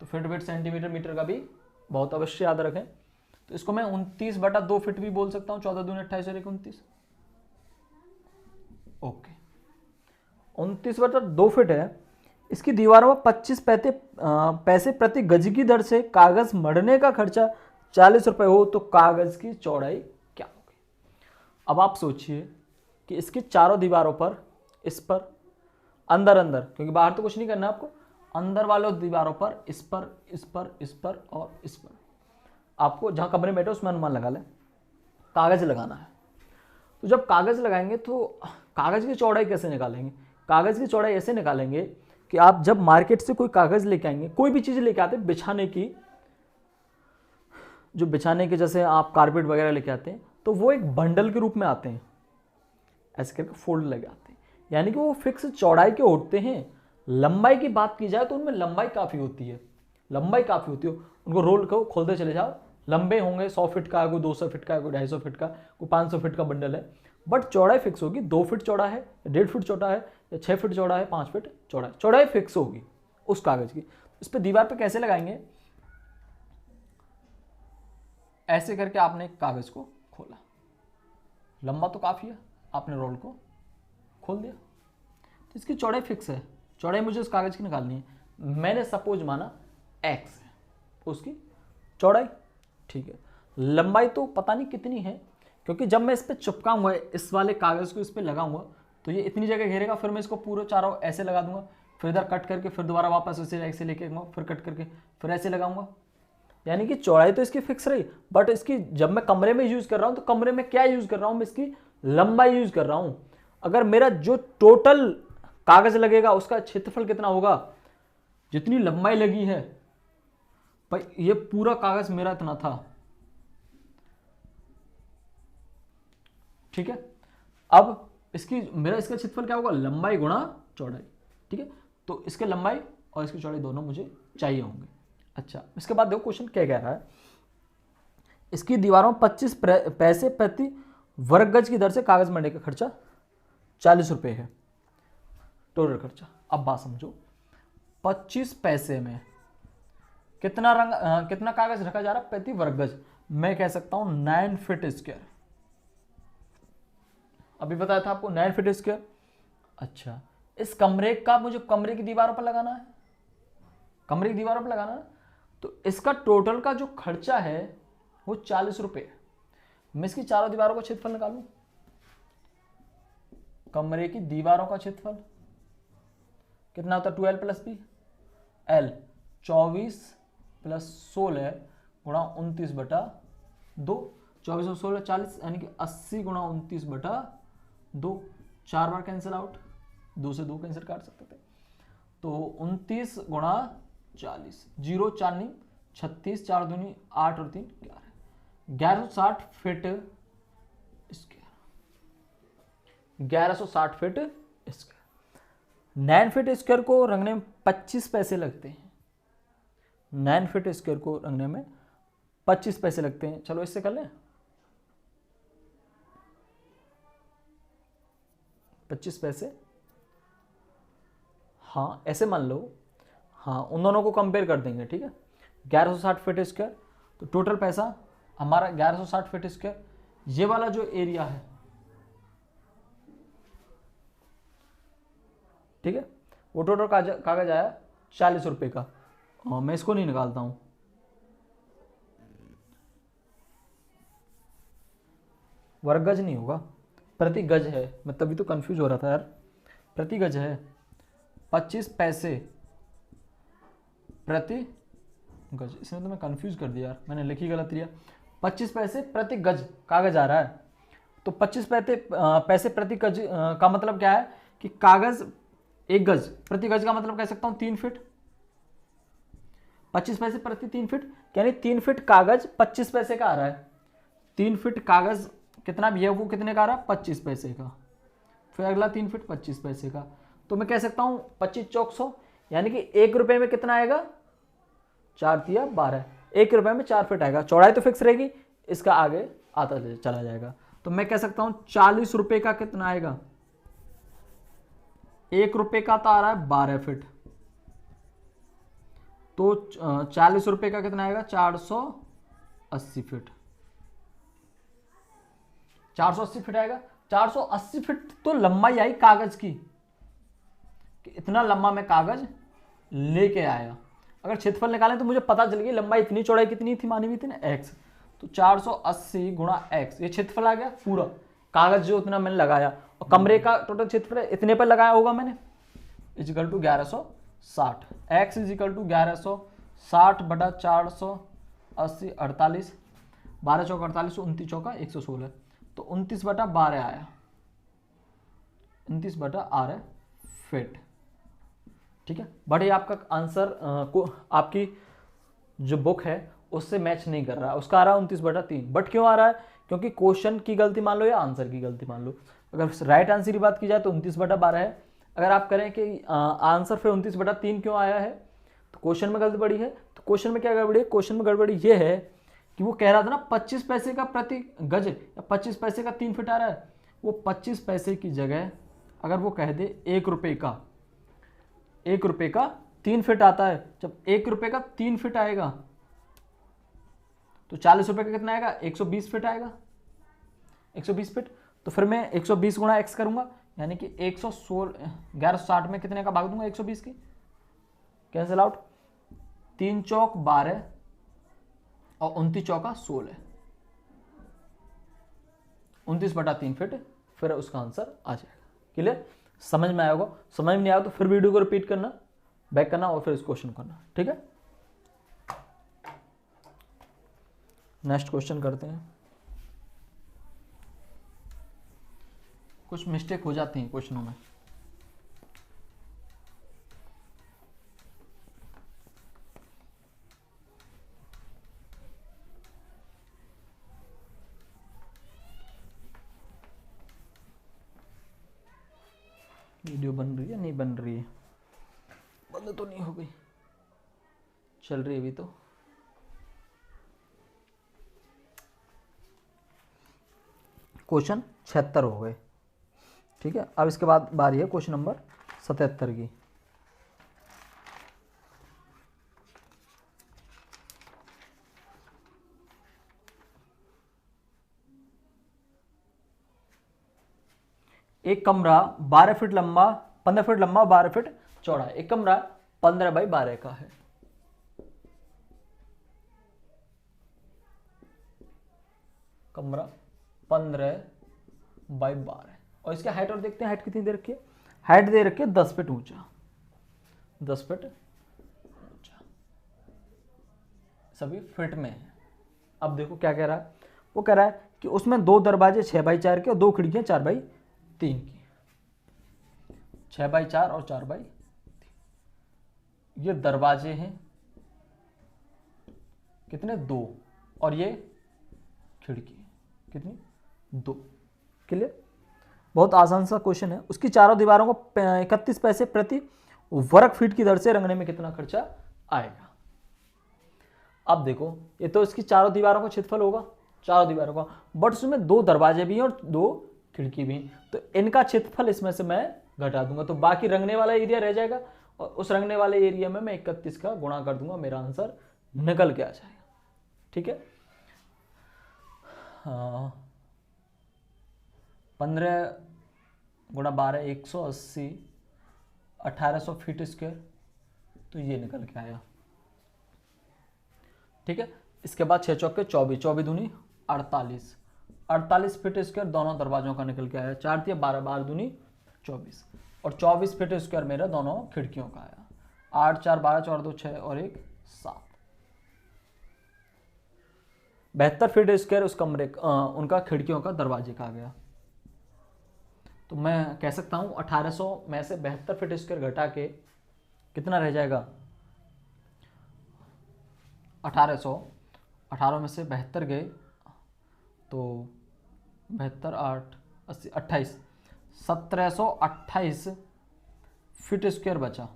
तो फीट फीट सेंटीमीटर मीटर का भी बहुत अवश्य याद रखें। तो इसको मैं 29/2 फीट भी बोल सकता हूँ, 14 दूनी 28 और 29, ओके। 29/2 फीट है। इसकी दीवारों में 25 पैसे प्रति गज की दर से कागज मढ़ने का खर्चा 40 रुपए हो तो कागज की चौड़ाई क्या होगी। अब आप सोचिए कि इसकी चारों दीवारों पर, इस पर, अंदर अंदर, क्योंकि बाहर तो कुछ नहीं करना आपको, अंदर वालों दीवारों पर, इस पर, इस पर, इस पर और इस पर, आपको जहां कमरे में बैठे उसमें अनुमान लगा लें, कागज लगाना है। तो जब कागज लगाएंगे तो कागज की चौड़ाई कैसे निकालेंगे? कागज की चौड़ाई ऐसे निकालेंगे कि आप जब मार्केट से कोई कागज लेके आएंगे, कोई भी चीज लेके आते हैं बिछाने की, जो बिछाने के जैसे आप कारपेट वगैरह लेके आते हैं, तो वो एक बंडल के रूप में आते हैं, ऐसे करके फोल्ड लगे आते हैं, यानी कि वो फिक्स चौड़ाई के होते हैं। लंबाई की बात की जाए तो उनमें लंबाई काफी होती है, लंबाई काफी होती है। उनको रोल को खोलते चले जाओ, लंबे होंगे 100 फीट का, कोई 200 फीट का, कोई 250 फीट का, कोई 500 फीट का बंडल है, बट चौड़ाई फिक्स होगी। 2 फीट चौड़ा है, 1.5 फीट चौड़ा है, या 6 फीट चौड़ा है, 5 फीट चौड़ा है, चौड़ाई फिक्स होगी उस कागज की। इस पर दीवार पे कैसे लगाएंगे? ऐसे करके आपने कागज को खोला, लंबा तो काफी है, आपने रोल को खोल दिया, तो इसकी चौड़ाई फिक्स है। चौड़ाई मुझे उस कागज की निकालनी है, मैंने सपोज माना x है उसकी चौड़ाई, ठीक है। लंबाई तो पता नहीं कितनी है, क्योंकि जब मैं इस पर चिपकाऊंगा, इस वाले कागज को इस पर लगाऊंगा, तो ये इतनी जगह घेरेगा, फिर मैं इसको पूरे चारों ऐसे लगा दूंगा, फिर इधर कट करके फिर दोबारा वापस उसे ऐसे लेके आऊंगा, फिर कट करके फिर ऐसे लगाऊंगा, यानी कि चौड़ाई तो इसकी फिक्स रही। बट इसकी जब मैं कमरे में यूज कर रहा हूं तो कमरे में क्या यूज कर रहा हूं? मैं इसकी लंबाई यूज कर रहा हूं। अगर मेरा जो टोटल कागज लगेगा उसका क्षेत्रफल कितना होगा? जितनी लंबाई लगी है भाई, ये पूरा कागज मेरा इतना था, ठीक है। अब मेरा इसका क्षेत्रफल क्या होगा? लंबाई गुणा चौड़ाई, ठीक है। तो इसके लंबाई और इसकी चौड़ाई दोनों मुझे चाहिए होंगे। अच्छा, इसके बाद देखो क्वेश्चन क्या कह रहा है। इसकी दीवारों में 25 पैसे प्रति वर्ग गज की दर से कागज मढ़ने का खर्चा 40 रुपए है, टोटल खर्चा। अब बात समझो, 25 पैसे में कितना कागज रखा जा रहा है प्रति वर्ग गज? मैं कह सकता हूं 9 फीट स्क्वायर। अभी बताया था आपको 9 फीट स्क्वायर। अच्छा, इस कमरे का मुझे कमरे की दीवारों पर लगाना है, कमरे की दीवारों पर लगाना है, तो इसका टोटल का जो खर्चा है वो 40 रुपए। मैं इसकी चारों दीवारों का क्षेत्रफल निकालूं, कमरे की दीवारों का क्षेत्रफल कितना होता है? 12 + b l, 24 + 16 गुणा 29/2, 24 और 16 40, यानी कि 80 गुणा 29/2, 4 बार कैंसिल आउट, 2 से 2 कैंसिल काट सकते थे, तो 29 गुणा 40, 0 4 नहीं 36, 4 दूनी 8 और 3 11, 1160 feet square, 1160 feet square. 9 feet square को रंगने में 25 पैसे लगते हैं, 9 फीट स्क्वायर को रंगने में 25 पैसे लगते हैं। चलो इससे कर लें, 25 पैसे, हाँ ऐसे मान लो, हाँ उन दोनों को कंपेयर कर देंगे, ठीक है। 1160 फीट स्क्वायर, तो टोटल पैसा हमारा 1160 फीट स्क्वायर। ये वाला जो एरिया है, ठीक है, वो टोटल कागज आया 40 रुपए का। मैं इसको नहीं निकालता हूं, वर्ग गज नहीं होगा, प्रति गज है, मैं तभी तो कंफ्यूज हो रहा था यार। प्रति गज है, 25 पैसे प्रति गज, इसमें तो मैं कंफ्यूज कर दिया यार, मैंने लिखी गलत दिया। 25 पैसे प्रति गज कागज आ रहा है, तो 25 पैसे प्रति गज का मतलब क्या है कि कागज एक गज, प्रति गज का मतलब कह सकता हूं 3 फीट। 25 पैसे प्रति 3 फीट, यानी 3 फीट कागज 25 पैसे का आ रहा है। 3 फीट कागज कितना भी है वो कितने का आ रहा है, 25 पैसे का। फिर अगला 3 फीट 25 पैसे का, तो मैं कह सकता हूं 25 चौक 100, यानी कि 1 रुपए में कितना आएगा, 4 तिया 12, 1 रुपए में 4 फीट आएगा। चौड़ाई तो फिक्स रहेगी, इसका आगे आता चला जाएगा, तो मैं कह सकता हूं 40 रुपए का कितना आएगा, 1 रुपए का तो आ रहा है 12 फीट, तो 40 रुपए का कितना आएगा, 480 फीट। 480 फीट आएगा। 480 फीट तो लंबाई आई कागज की, कि इतना लंबा मैं कागज लेके आया। अगर क्षेत्रफल निकालें तो मुझे पता चल गई लंबाई इतनी, चौड़ाई कितनी थी, मानी हुई थी ना x, तो 480 गुणा x, ये क्षेत्रफल आ गया पूरा कागज जो उतना मैंने लगाया, और कमरे का टोटल क्षेत्रफल इतने पर लगाया होगा मैंने, is equal to 1160, x is equal to 1160 बटा 480, 48, 12 चौका 48, 29 चौका 116, तो 29 बटा 12 आया, 29 बटा 8 फीट। ठीक है, बट ये आपका आंसर को आपकी जो बुक है उससे मैच नहीं कर रहा है, उसका आ रहा है 29/3। बट क्यों आ रहा है, क्योंकि क्वेश्चन की गलती मान लो या आंसर की गलती मान लो। अगर राइट आंसर की बात की जाए तो 29/12 है। अगर आप करें कि आंसर फिर 29/3 क्यों आया है, तो क्वेश्चन में गलती पड़ी है। तो क्वेश्चन में क्या गड़बड़ी है, क्वेश्चन में गड़बड़ी ये है कि वो कह रहा था ना 25 पैसे का प्रति गज या 25 पैसे का 3 फीट आ रहा है, वो 25 पैसे की जगह अगर वो कह दे 1 रुपये का, 1 रुपये का 3 फीट आता है, जब 1 रुपये का 3 फीट आएगा तो 40 रुपये का कितना आएगा, 120 फीट आएगा, 120 फीट। तो फिर मैं 120 गुणा x करूंगा, यानी कि 1160 में कितने का भाग दूंगा, 120 की, कैंसिल आउट, 3 चौक 12 और 29 चौका 16, 29/3 फीट, फिर उसका आंसर आ जाएगा। क्लियर, समझ में आया होगा। समझ में नहीं आया तो फिर वीडियो को रिपीट करना, बैक करना और फिर इस क्वेश्चन करना। ठीक है, नेक्स्ट क्वेश्चन करते हैं। कुछ मिस्टेक हो जाती हैं क्वेश्चनों में। वीडियो बन रही है, नहीं बन रही है, बंद तो नहीं हो गई, चल रही है अभी तो। क्वेश्चन 76 हो गए। ठीक है, अब इसके बाद बारी है क्वेश्चन नंबर 77 की। एक कमरा 12 फीट लंबा, 15 फीट लंबा, 12 फीट चौड़ा है। एक कमरा 15/12 का है। कमरा 15/12 और इसकी हाइट और देखते हैं, हाइट कितनी दे रखी है। हाइट दे रखी है 10 फीट ऊंचा, 10 फीट ऊंचा, सभी फीट में है। अब देखो क्या कह रहा है, वो कह रहा है कि उसमें 2 दरवाजे 6x4 के और 2 खिड़कियां 4x3 की। 6x4 और 4x3 ये दरवाजे हैं, कितने, 2, और ये खिड़की कितनी, 2। क्लियर, बहुत आसान सा क्वेश्चन है। उसकी चारों दीवारों को 31 पैसे प्रति वर्ग फीट की दर से रंगने में कितना खर्चा आएगा। अब देखो, ये तो इसकी चारों दीवारों का क्षेत्रफल होगा, चारों दीवारों का, बट उसमें 2 दरवाजे भी हैं और 2 खिड़की भी हैं, तो इनका क्षेत्रफल इसमें से मैं घटा दूंगा, तो बाकी रंगने वाला एरिया रह जाएगा, और उस रंगने वाले एरिया में मैं 31 का गुणा कर दूंगा, मेरा आंसर निकल के आ जाएगा। ठीक है, 15 गुणा 12 180, 1800 फीट स्क्वायर, तो ये निकल के आया। ठीक है, इसके बाद 6 चौके 24, 24 दूनी 48, 48 फीट स्क्वायर दोनों दरवाजों का निकल के आया। 4 दिया 12, 12 दूनी 24, और 24 फीट स्क्वायर मेरा दोनों खिड़कियों का आया। 8 4 12, 4 2 6 और 1 7। 72 फीट स्क्वायर उस कमरे उनका खिड़कियों का दरवाजे का आ गया। तो मैं कह सकता हूँ 1800 में से 72 फीट स्क्वायर घटा के कितना रह जाएगा? 1800, 18 में से 72 गए तो 72 8 80 28, 1728 फीट स्क्वायर बचा।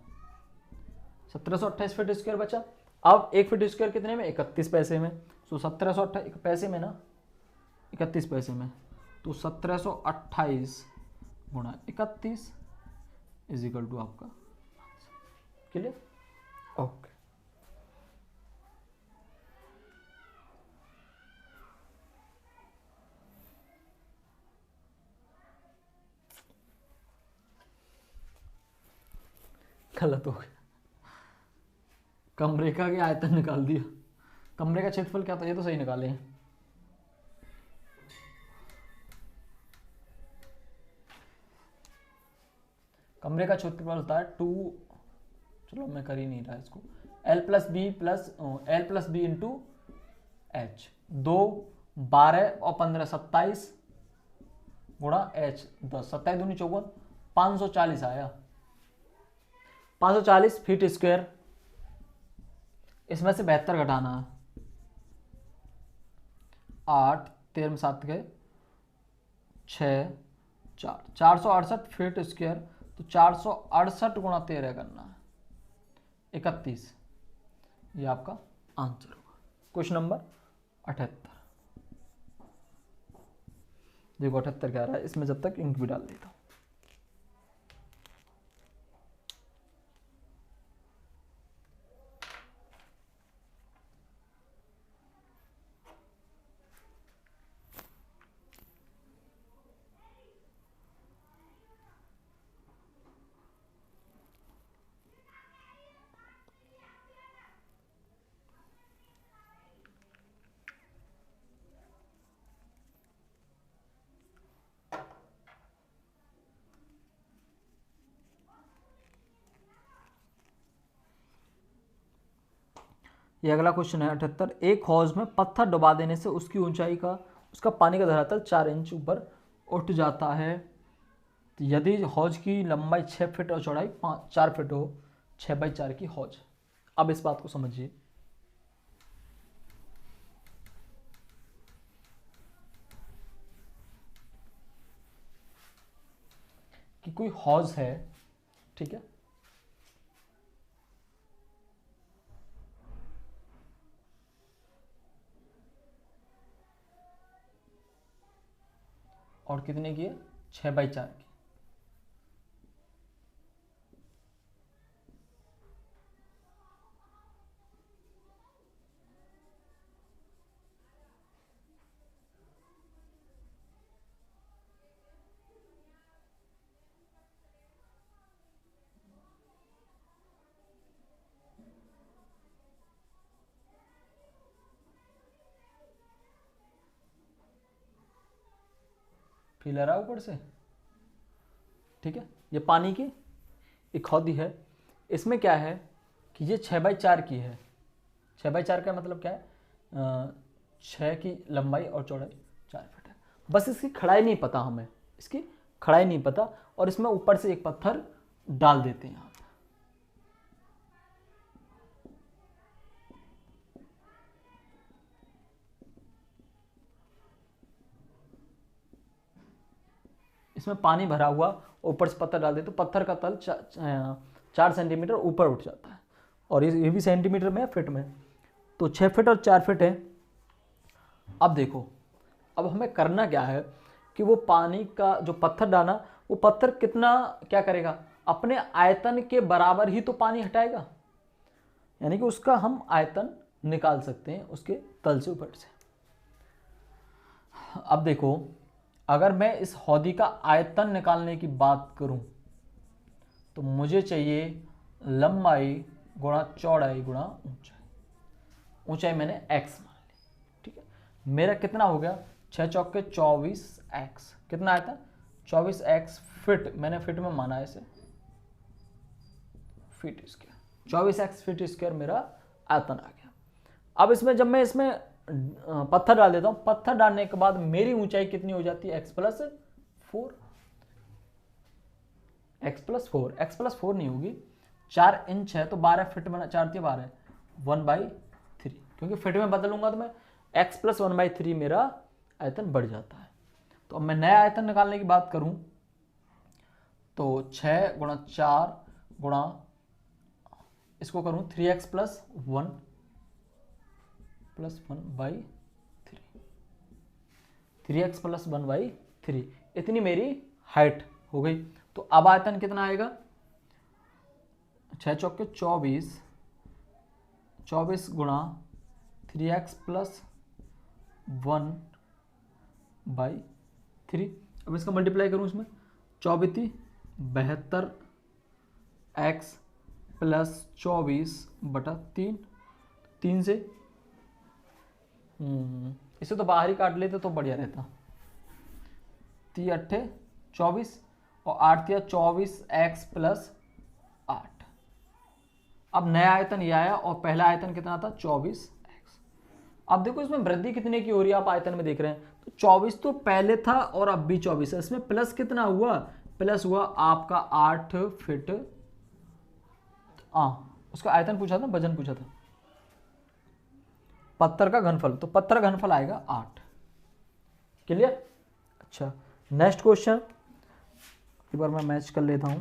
1728 फीट स्क्वायर बचा। अब 1 फीट स्क्वायर कितने में? 31 पैसे में। तो 1728 पैसे में ना, 31 पैसे में, तो 1728 गुणा 31 इज इक्वल टू आपका। क्लियर? ओके। गलत हो गया। कमरे का क्या आयतन निकाल दिया। कमरे का क्षेत्रफल क्या था? ये तो सही निकाले हैं। कमरे का क्षेत्रफल होता है 2, चलो मैं कर ही नहीं रहा इसको, L plus B into H. 2 12 और 15 27 गुणा एच 10, 27 दूनी 54, 540 आया। 540 फीट स्क्वायर। इसमें से 72 घटाना है। 8 13 में 7 गए 6 4, 468 फीट स्क्वायर। तो 468 गुणा 13 करना है, 31। ये आपका आंसर होगा। Question number 78। देखो 78 क्या आ रहा है, इसमें जब तक इंक भी डाल देता हूँ। ये अगला क्वेश्चन है 78। एक हौज में पत्थर डुबा देने से उसकी ऊंचाई का, उसका पानी का धरातल 4 इंच ऊपर उठ जाता है। तो यदि हौज की लंबाई 6 फीट और चौड़ाई 4 फीट हो, 6/4 की हौज। अब इस बात को समझिए कि कोई हौज है, ठीक है, और कितने की है? 6/4 की। फील रहा ऊपर से, ठीक है। ये पानी की एक हौदी है। इसमें क्या है कि ये 6/4 की है। 6/4 का मतलब क्या है? 6 की लंबाई और चौड़ाई 4 फीट है। बस इसकी खड़ाई नहीं पता हमें, इसकी खड़ाई नहीं पता, और इसमें ऊपर से एक पत्थर डाल देते हैं यहाँ पे। इसमें पानी भरा हुआ, ऊपर से पत्थर डाल दे तो पत्थर का तल 4 सेंटीमीटर ऊपर उठ जाता है। और ये भी सेंटीमीटर में है, फिट में। तो 6 फीट और 4 फीट है। अब देखो, अब हमें करना क्या है कि वो पानी का जो पत्थर डाला, वो पत्थर कितना क्या करेगा? अपने आयतन के बराबर ही तो पानी हटाएगा, यानी कि उसका हम आयतन निकाल सकते हैं उसके तल से, ऊपर से। अब देखो, अगर मैं इस हौदी का आयतन निकालने की बात करूं तो मुझे चाहिए लंबाई गुणा चौड़ाई गुणा ऊंचाई। ऊंचाई मैंने x मान ली, ठीक है। मेरा कितना हो गया? 6 चौके 24x कितना आया था 24x फिट, मैंने फिट में माना है इसे, feet square 24x feet square मेरा आयतन आ गया। अब इसमें जब मैं इसमें पत्थर डाल देता हूं, पत्थर डालने के बाद मेरी ऊंचाई कितनी हो जाती है x प्लस 4, x प्लस 4 नहीं होगी, 4 इंच है तो 12 फिट बना, 4 × 12 1/3, क्योंकि फिट में बदलूंगा तो मैं x प्लस 1/3 मेरा आयतन बढ़ जाता है। तो अब मैं नया आयतन निकालने की बात करूं तो 6 × 4 गुणा इसको करूं 3x plus 1 plus 1/3, 3x plus 1/3, इतनी मेरी हाइट हो गई। तो अब आयतन कितना आएगा 6 चौके 24 गुणा 3x प्लस 1/3। अब इसका मल्टीप्लाई करूं इसमें 24 72x प्लस 24/3, 3 से इसे तो बाहर ही काट लेते तो बढ़िया रहता, 3 8 24 और 8 या 24x प्लस 8। अब नया आयतन ये आया और पहला आयतन कितना था 24x। अब देखो इसमें वृद्धि कितने की हो रही है, आप आयतन में देख रहे हैं, तो 24 तो पहले था और अब भी 24 है, इसमें प्लस कितना हुआ, प्लस हुआ आपका 8 फिट। उसका आयतन पूछा था, वजन पूछा था, पत्थर का घनफल, तो पत्थर का घनफल आएगा 8। क्लियर। अच्छा नेक्स्ट क्वेश्चन, एक बार मैं मैच कर लेता हूं,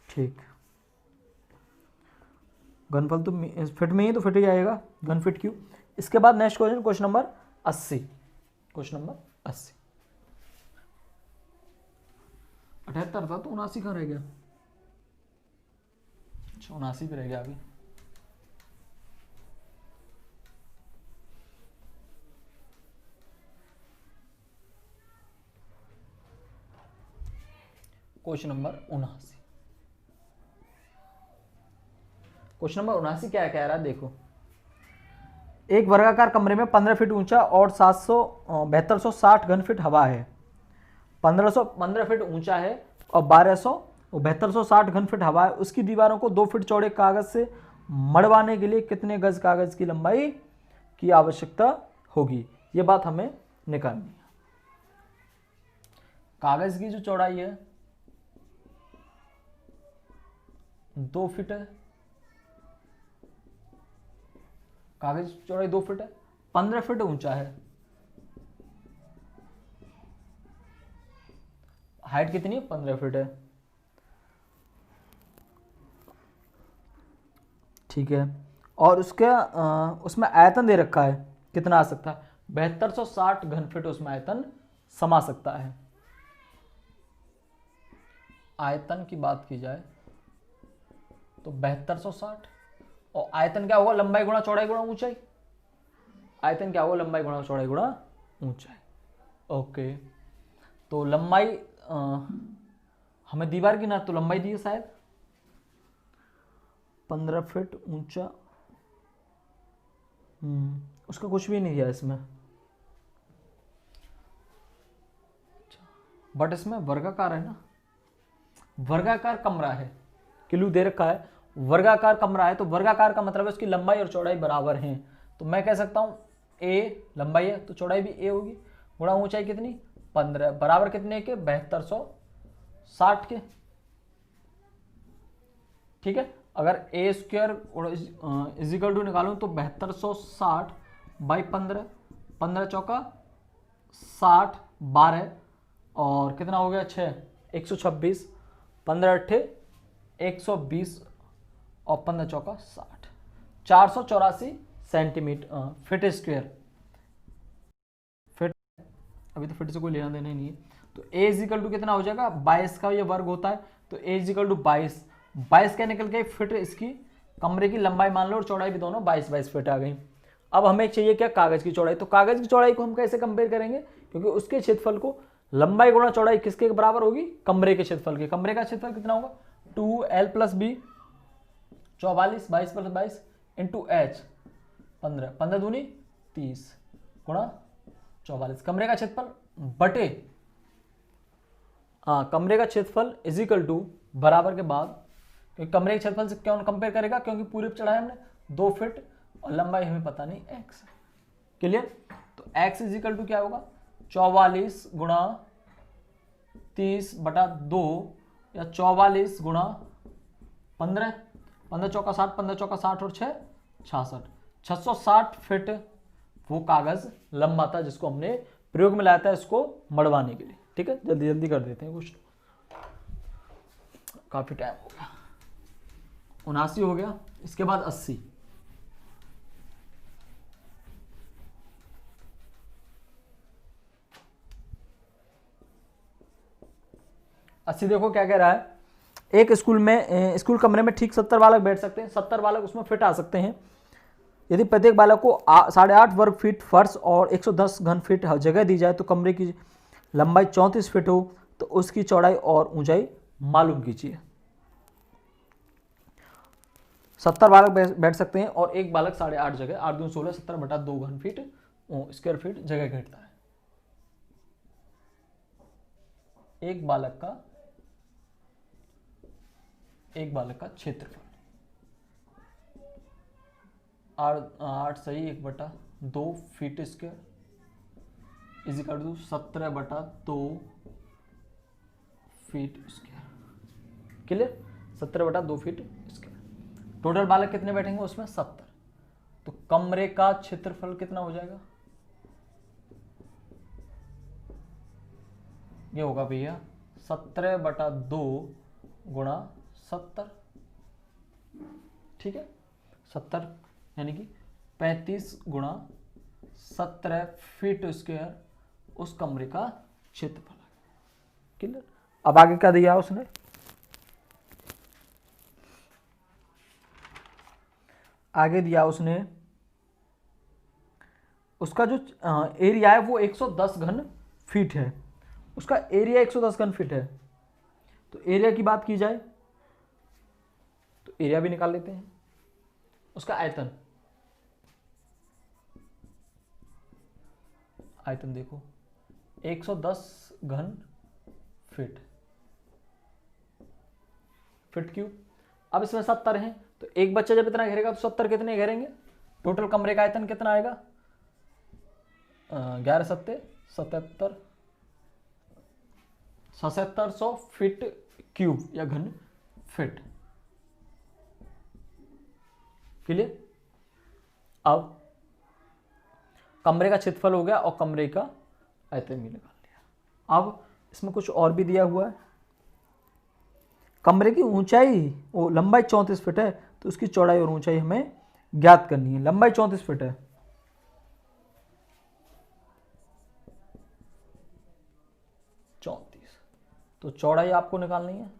ठीक, घनफल तो फिट में ही, तो फिट ही आएगा, घन फिट क्यों। इसके बाद next question, question number 80, question number 80, 78 था तो 79 कहाँ रह गया, अच्छा 79 पे रह गया अभी। क्वेश्चन नंबर 79, क्वेश्चन नंबर 79 क्या कह रहा है, देखो एक वर्गाकार कमरे में 15 फीट ऊंचा और 7260 घन फीट हवा है, 1515 फीट ऊंचा है और 7260 घन फीट हवा है, उसकी दीवारों को 2 फीट चौड़े कागज से मड़वाने के लिए कितने गज कागज की लंबाई की आवश्यकता होगी, ये बात हमें निकालनी है। कागज की जो चौड़ाई है 2 फीट है, कागज की चौड़ाई 2 फीट है, 15 फीट ऊंचा है, हाइट कितनी है 15 फीट है, ठीक है, और उसका उसमें आयतन दे रखा है कितना आ सकता है 7260 घन फीट, उसमें आयतन समा सकता है। आयतन की बात की जाए तो 7260 और आयतन क्या होगा, लंबाई गुणा चौड़ाई गुणा ऊंचाई, आयतन क्या होगा, लंबाई गुणा चौड़ाई गुणा ऊंचाई। ओके, तो लंबाई हमें दीवार की ना तो लंबाई दी है शायद 15 फीट ऊंचा, उसका कुछ भी नहीं दिया इसमें, बट इसमें वर्गाकार है ना, वर्गाकार कमरा है, क्लू दे रखा है वर्गाकार कमरा है, तो वर्गाकार का मतलब है उसकी लंबाई और चौड़ाई बराबर हैं, तो मैं कह सकता हूं ए लंबाई है तो चौड़ाई भी ए होगी, गुणा ऊंचाई कितनी 15 बराबर कितने के 7260 के, ठीक है। अगर ए स्क्वायर इजिकल टू निकालूं तो 7260 बाई 15, 15 चौका 60, 12 और कितना हो गया 6 126, 15 अट्ठे 120 और 15 चौका 60, 484 सेंटीमीटर फिट स्क्वायर, फिट अभी तो फिट से कोई लेना देना ही नहीं है, तो ए इजिकल टू कितना हो जाएगा 22 का ये वर्ग होता है, तो ए इजिकल टू 22 क्या निकल गई फिट, इसकी कमरे की लंबाई मान लो और चौड़ाई भी दोनों 22 फिट आ गई। अब हमें चाहिए क्या कागज की चौड़ाई, तो कागज की चौड़ाई को हम कैसे कंपेयर करेंगे, क्योंकि उसके क्षेत्रफल को लंबाई गुणा चौड़ाई किसके बराबर होगी, कमरे के क्षेत्रफल के, कमरे का क्षेत्रफल कितना होगा 2L + B 44, 22 + 22 इंटू H 15, 15 दूनी 30 गुणा 44। कमरे का क्षेत्रफल बटे, हाँ कमरे का क्षेत्रफल इज इक्वल टू बराबर के बाद, क्योंकि कमरे के क्षेत्रफल से क्यों कंपेयर करेगा, क्योंकि पूरे पे चढ़ाया हमने 2 फीट और लंबाई हमें पता नहीं x है। क्लियर। तो x इज इक्वल टू क्या होगा 44 गुणा 30 बटा 2 या 44 गुणा 15, 15 चौका 60, 15 चौका 60 और 6 66, 660 फीट वो कागज लंबा था जिसको हमने प्रयोग में लाया था इसको मड़वाने के लिए। ठीक है, जल्दी जल्दी कर देते हैं कुछ, काफी टाइम हो गया। 79 हो गया, इसके बाद 80। 80 देखो क्या कह रहा है, एक स्कूल में स्कूल कमरे में ठीक 70 बालक बैठ सकते हैं, 70 बालक उसमें फिट आ सकते हैं। यदि प्रत्येक बालक को 8.5 वर्ग फीट फर्श और 110 घन फीट जगह दी जाए तो कमरे की लंबाई 34 फीट हो तो उसकी चौड़ाई और ऊंचाई मालूम कीजिए। 70 बालक बैठ सकते हैं और एक बालक 8.5 जगह, 8 दूनी 16, 70 बटा 2 घन फीट स्क्वायर फीट जगह घेरता है। एक बालक का क्षेत्रफल 8 सही 1 बटा 2 feet square is equal to 17 बटा 2 फीट स्क्वायर। क्लियर, 17 बटा 2 फीट स्क्वायर। टोटल बालक कितने बैठेंगे उसमें 70, तो कमरे का क्षेत्रफल कितना हो जाएगा, ये होगा भैया 17 बटा 2 गुणा 70। ठीक है, 70 यानी कि 35 गुणा 17 फीट स्क्वायर उस कमरे का क्षेत्रफल है। क्लियर। अब आगे क्या दिया उसने, आगे दिया उसने उसका जो एरिया है वो 110 घन फीट है, उसका एरिया 110 घन फीट है। तो एरिया की बात की जाए तो एरिया भी निकाल लेते हैं। उसका आयतन, आयतन देखो 110 घन फीट, फीट क्यूब। अब इसमें 70 हैं तो एक बच्चा जब इतना घेरेगा तो 70 कितने घेरेंगे, टोटल कमरे का आयतन कितना आएगा 11 सत्ते 77, 7700 फीट क्यूब या घन फीट। क्लियर। अब कमरे का क्षेत्रफल हो गया और कमरे का आयतन भी निकाल लिया। अब इसमें कुछ और भी दिया हुआ है, कमरे की ऊंचाई वो लंबाई 34 फीट है तो उसकी चौड़ाई और ऊंचाई हमें ज्ञात करनी है। लंबाई 34 फीट है, तो चौड़ाई आपको निकालनी है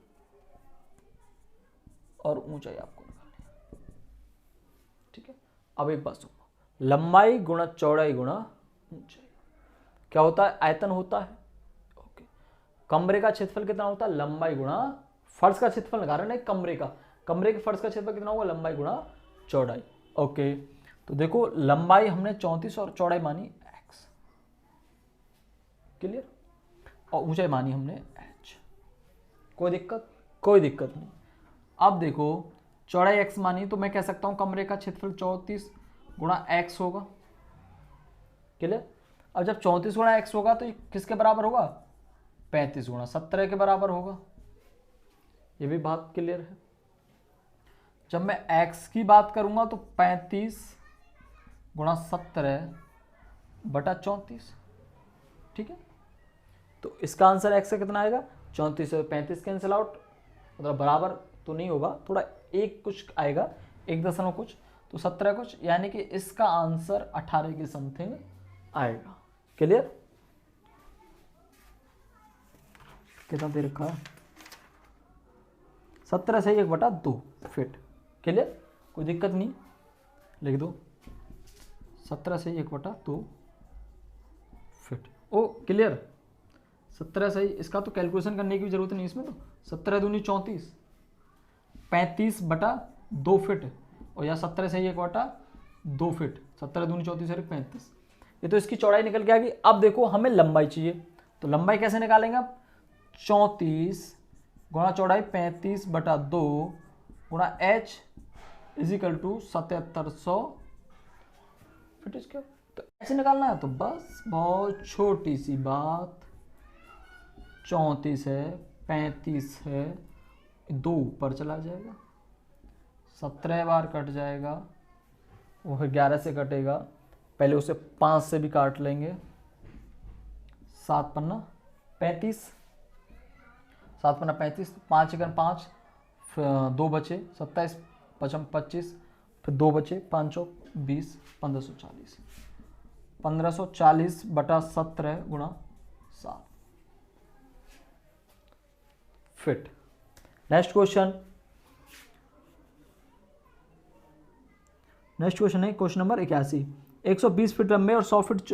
और ऊंचाई आपको निकालनी है। ठीक है, अब एक बात सुनो, लंबाई गुणा चौड़ाई गुणा ऊंचाई क्या होता है, आयतन होता है। ओके, कमरे का क्षेत्रफल कितना होता है, लंबाई गुणा फर्श का क्षेत्रफल निकाल रहे हैं, कमरे का, कमरे के फर्श का क्षेत्रफल कितना होगा, लंबाई गुणा चौड़ाई। ओके, तो देखो लंबाई हमने 34 और चौड़ाई मानी x। क्लियर, और ऊंचाई मानी हमने h। कोई दिक्कत, कोई दिक्कत नहीं। अब देखो चौड़ाई x मानी तो मैं कह सकता हूं कमरे का क्षेत्रफल 34 गुणा x होगा। क्लियर। अब जब 34 गुणा x होगा तो किसके बराबर होगा, 35 गुणा 17 के बराबर होगा। ये भी बात क्लियर है। जब मैं x की बात करूंगा तो 35 गुणा 17 बटा 34। ठीक है, तो इसका आंसर x का कितना आएगा, 34 से 35 कैंसिल आउट, मतलब बराबर तो नहीं होगा, थोड़ा एक कुछ आएगा, 1 कुछ, तो 17 कुछ, यानी कि इसका आंसर 18 की समथिंग आएगा। क्लियर, कितना दे रखा है, 17 से 1 बटा 2 फीट। क्लियर, कोई दिक्कत नहीं, लिख दो 17 से 1 बटा 2 फीट। ओ क्लियर, 17 सही, इसका तो कैलकुलेशन करने की जरूरत नहीं इसमें, तो 17 दूनी 34, 35 बटा 2 फीट, और या 17 से 1 बटा 2 फीट, 17 दूनी 34 और 35, ये तो इसकी चौड़ाई निकल के आ गई। अब देखो हमें लंबाई चाहिए, तो लंबाई कैसे निकालेंगे आप, 34 गुणा चौड़ाई 35/2 गुणा h is equal to 7700 feet square. तो ऐसे निकालना है, तो बस बहुत छोटी सी बात, 34 है, 35 है, 2 ऊपर चला जाएगा, 17 बार कट जाएगा, वो फिर 11 से कटेगा, पहले उसे 5 से भी काट लेंगे, 7 पन्ना 35, 7 पन्ना 35, 5 एकन 5, 2 बचे 27, 5 25, फिर 2 बचे 5 चौक 20, 1540, 1540/17 गुणा 7 फिट। नेक्स्ट क्वेश्चन है क्वेश्चन नंबर 81। 120 फीट लंबे और 100 फीट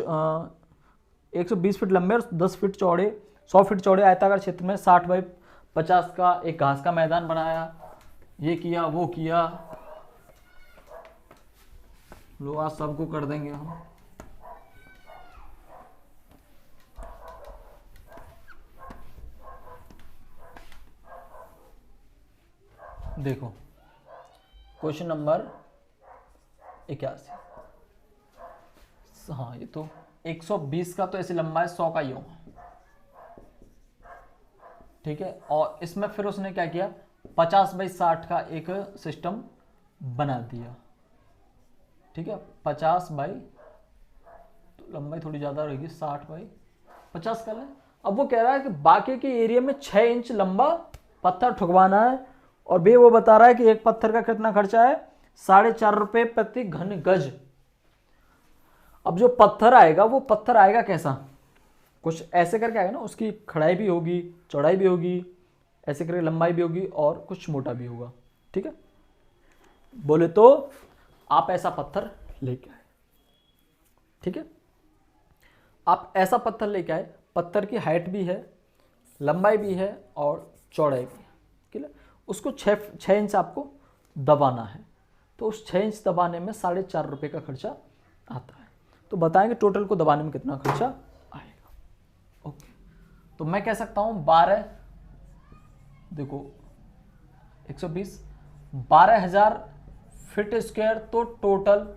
120 फीट लंबे और 10 फीट चौड़े 100 फीट चौड़े आयताकार क्षेत्र में 60/50 का एक घास का मैदान बनाया, ये किया वो किया, लो आज सबको कर देंगे हम। देखो क्वेश्चन नंबर 81, हाँ ये तो 120 का तो ऐसी लंबा है, 100 का यूं, ठीक है। और इसमें फिर उसने क्या किया, 50/60 का एक सिस्टम बना दिया, ठीक है। 50 तो लंबाई थोड़ी ज्यादा रहेगी, 60/50 कर लें। अब वो कह रहा है कि बाकी के एरिया में 6 इंच लंबा पत्थर ठुकवाना है, और भी वो बता रहा है कि एक पत्थर का कितना खर्चा है, 4.5 रुपए प्रति घन गज। अब जो पत्थर आएगा वो पत्थर आएगा कैसा, कुछ ऐसे करके आएगा ना, उसकी खड़ाई भी होगी, चौड़ाई भी होगी, ऐसे करके लंबाई भी होगी, और कुछ मोटा भी होगा, ठीक है। बोले तो आप ऐसा पत्थर लेके आए, ठीक है, आप ऐसा पत्थर लेके आए, पत्थर की हाइट भी है, लंबाई भी है और चौड़ाई भी है, ठीक है। उसको 6 इंच आपको दबाना है, तो उस 6 इंच दबाने में 4.5 रुपये का खर्चा आता है। तो बताएंगे टोटल को दबाने में कितना खर्चा आएगा। ओके, तो मैं कह सकता हूं 12, देखो 120 12,000 फीट स्क्वायर तो टोटल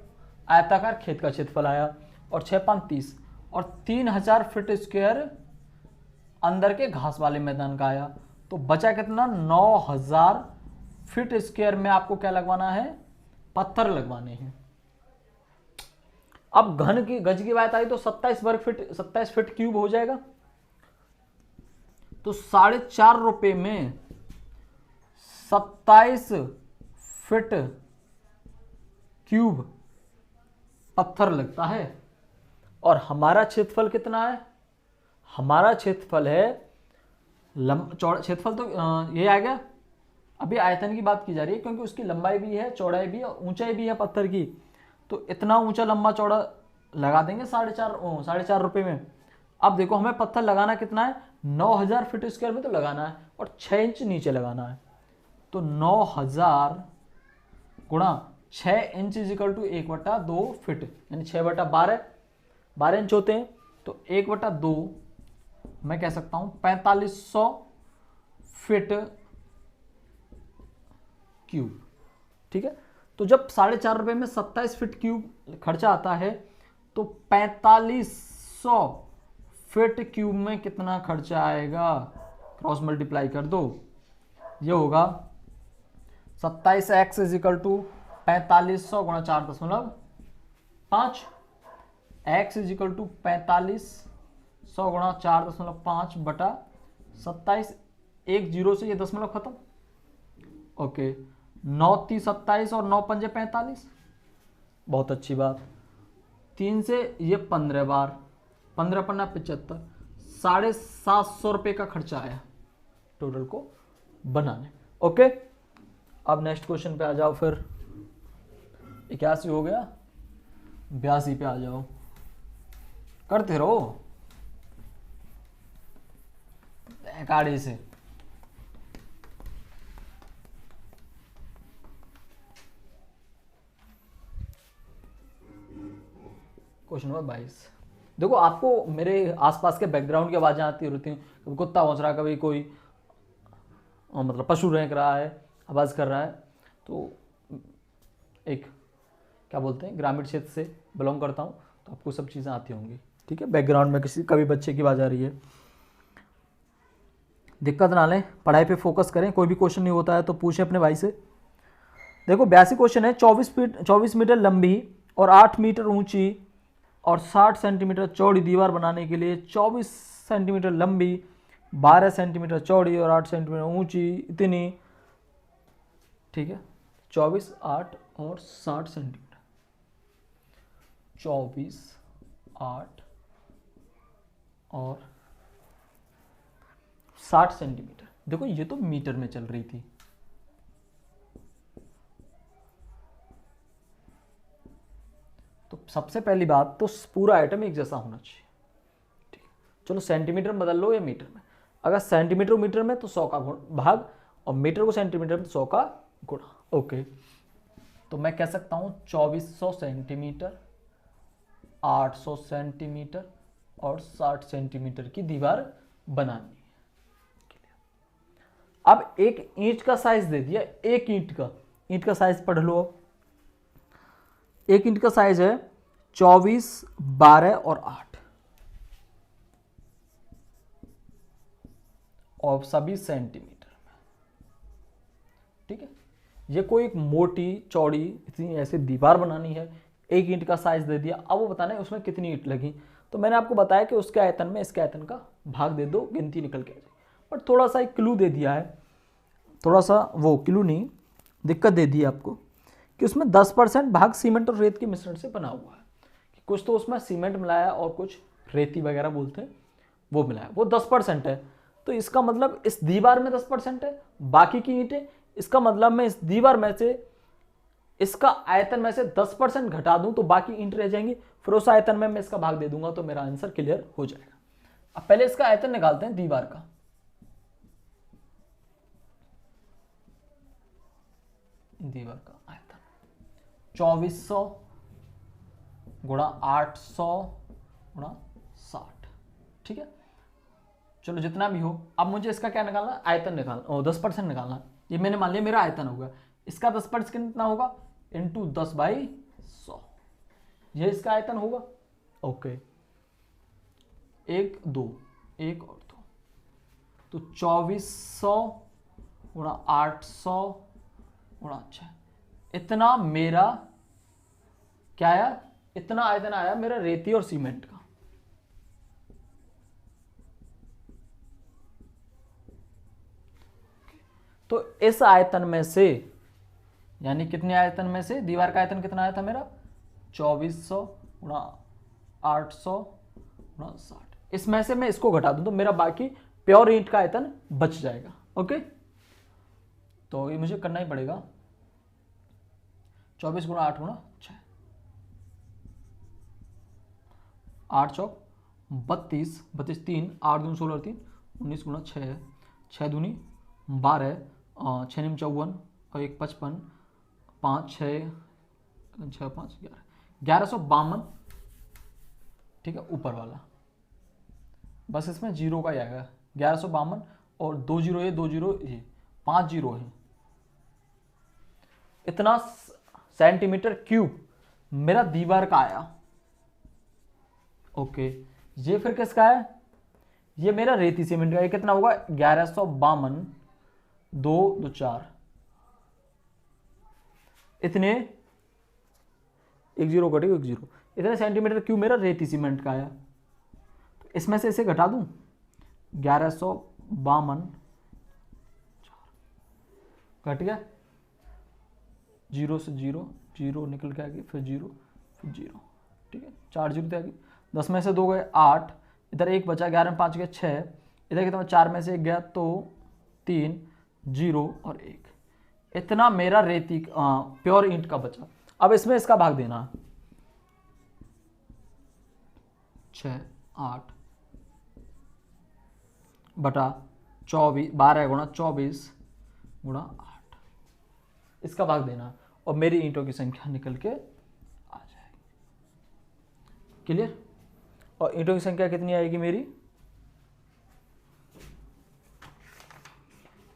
आयताकार खेत का क्षेत्रफल आया, और 6×5 30, और 3,000 फीट स्क्वायर अंदर के घास वाले मैदान का आया, तो बचा कितना, 9,000 फीट स्क्वायर में आपको क्या लगवाना है, पत्थर लगवाने हैं। अब घन की गज की बात आई तो 27 फीट क्यूब हो जाएगा, तो 4.5 रुपए में 27 फीट क्यूब पत्थर लगता है। और हमारा क्षेत्रफल कितना है, हमारा क्षेत्रफल है क्षेत्रफल तो ये आ गया, अभी आयतन की बात की जा रही है क्योंकि उसकी लंबाई भी है, चौड़ाई भी है, ऊंचाई भी है पत्थर की, तो इतना ऊंचा लंबा चौड़ा लगा देंगे 4.5 रुपए में। अब देखो हमें पत्थर लगाना कितना है, 9,000 फीट स्क्वायर में तो लगाना है, और 6 इंच नीचे लगाना है, तो 9,000 गुणा 6 इंच इजिकल टू 1/2 फीट, यानी 6/12 12 इंच होते हैं, तो 1/2 मैं कह सकता हूं 4500 फीट क्यूब, ठीक है। तो जब 4.5 रुपए में 27 फीट क्यूब खर्चा आता है, तो 4500 फीट क्यूब में कितना खर्चा आएगा, क्रॉस मल्टीप्लाई कर दो, ये होगा 27x इजिकल टू 4500 गुणा 4.5, x इजिकल टू 4500 गुणा 4.5 बटा 27, 1 0 से ये दशमलव खत्म, ओके। 9 × 27 और 9 × 5 = 45, बहुत अच्छी बात। 3 से ये 15 बार, 15 × 5 = 75, 750 रुपये का खर्चा आया टोटल को बनाने, ओके। अब नेक्स्ट क्वेश्चन पे आ जाओ, फिर 81 हो गया, 82 पे आ जाओ, करते रहो गाड़ी से। Question number 22। देखो आपको मेरे आसपास के बैकग्राउंड की आवाज़ें आती रहती हैं, कभी कुत्ता भौंक रहा है, कभी कोई मतलब पशु रेंक रहा है, आवाज़ कर रहा है। तो एक क्या बोलते हैं, ग्रामीण क्षेत्र से बिलोंग करता हूँ, तो आपको सब चीज़ें आती होंगी। ठीक है, बैकग्राउंड में किसी कभी बच्चे की आवाज़ आ रही है, दिक्कत ना लें, पढ़ाई पे फोकस करें। कोई भी क्वेश्चन नहीं होता है तो पूछें अपने भाई से। देखो 82 क्वेश्चन है। 24 मीटर लंबी और 8 मीटर ऊंची और 60 सेंटीमीटर चौड़ी दीवार बनाने के लिए 24 सेंटीमीटर लंबी, 12 सेंटीमीटर चौड़ी और 8 सेंटीमीटर ऊंची इतनी, ठीक है, 24, 8 और 60 सेंटीमीटर, 24, 8 और 60 सेंटीमीटर। देखो ये तो मीटर में चल रही थी, तो सबसे पहली बात तो पूरा आइटम एक जैसा होना चाहिए। ठीक है, चलो सेंटीमीटर में बदल लो या मीटर में। अगर सेंटीमीटर मीटर में तो 100 का भाग, और मीटर को सेंटीमीटर में 100 का गुणा। ओके, तो मैं कह सकता हूं 2400 सेंटीमीटर, 800 सेंटीमीटर और 60 सेंटीमीटर की दीवार बनानी है। अब एक ईंट का साइज दे दिया, एक ईंट का साइज पढ़ लो। एक ईंट का साइज है 24, 12 और 8 और सभी सेंटीमीटर में। ठीक है, ये कोई एक मोटी चौड़ी इतनी ऐसी दीवार बनानी है, एक ईंट का साइज दे दिया। अब वो बताना है उसमें कितनी ईंट लगी। तो मैंने आपको बताया कि उसके आयतन में इसके आयतन का भाग दे दो, गिनती निकल के आ जाए। पर थोड़ा सा एक क्लू दे दिया है, थोड़ा सा वो क्लू नहीं, दिक्कत दे दी है आपको कि उसमें 10% भाग सीमेंट और रेत के मिश्रण से बना हुआ है। कि कुछ तो उसमें सीमेंट मिलाया और कुछ रेती वगैरह बोलते हैं वो मिलाया, वो 10% है। तो इसका मतलब इस दीवार में 10% है, बाकी की ईंटें, इसका मतलब मैं इस दीवार में से इसका आयतन में से 10% घटा दूं तो बाकी ईंट रह जाएंगी, फिर उस आयतन में मैं इसका भाग दे दूंगा तो मेरा आंसर क्लियर हो जाएगा। अब पहले इसका आयतन निकालते हैं दीवार का। दीवार का आयतन 2400 गुणा 800 गुणा 60। ठीक है, चलो जितना भी हो। अब मुझे इसका क्या निकालना, आयतन निकालना, 10% निकालना। ये मैंने मान लिया मेरा आयतन होगा, इसका 10% कितना होगा, इंटू 10/100, ये इसका आयतन होगा। ओके, 1 2 1 और 2, तो 2400 गुणा 800 गुणा 6, इतना मेरा क्या आया, इतना आयतन आया मेरा रेती और सीमेंट का। तो इस आयतन में से, यानी कितने आयतन में से, दीवार का आयतन कितना आया था मेरा, 2400 गुणा 800 गुणा 60, इसमें से मैं इसको घटा दूं तो मेरा बाकी प्योर ईंट का आयतन बच जाएगा। ओके, तो ये मुझे करना ही पड़ेगा, 24 गुणा 8 गुणा 6, 8 चौक 32, 32 3, 8 दूनी 16 3, 19 गुणा 6, 6 दूनी 12, 6 निम 54 और 1 55, 5 6 6 5 11, 1152। ठीक है, ऊपर वाला बस इसमें जीरो का ही आएगा, 1152 और 2 जीरो ये, 2 जीरो ये, 5 जीरो है। इतना सेंटीमीटर क्यूब मेरा दीवार का आया। ओके, ये फिर किसका है, ये मेरा रेती सीमेंट का। ये कितना होगा, 1152, 2 2 4, इतने, एक जीरो कटेगा, एक जीरो, इतने सेंटीमीटर क्यूब मेरा रेती सीमेंट का आया। तो इसमें से इसे घटा दूं, 1152 घट गया, जीरो से जीरो, जीरो निकल के आ गई, फिर जीरो, फिर जीरो। ठीक है, 4 जीरो थे आ गई, 10 में से 2 गए 8, इधर 1 बचा, 11 में 5 गए 6, इधर कितना, 4 में से 1 गया तो 3, 0 और 1, इतना मेरा रेती प्योर ईंट का बचा। अब इसमें इसका भाग देना, 6 8 बटा 24, 12 गुणा 24 गुणा 8, इसका भाग देना और मेरी ईंटों की संख्या निकल के आ जाएगी। क्लियर। और ईंटों की संख्या कितनी आएगी मेरी,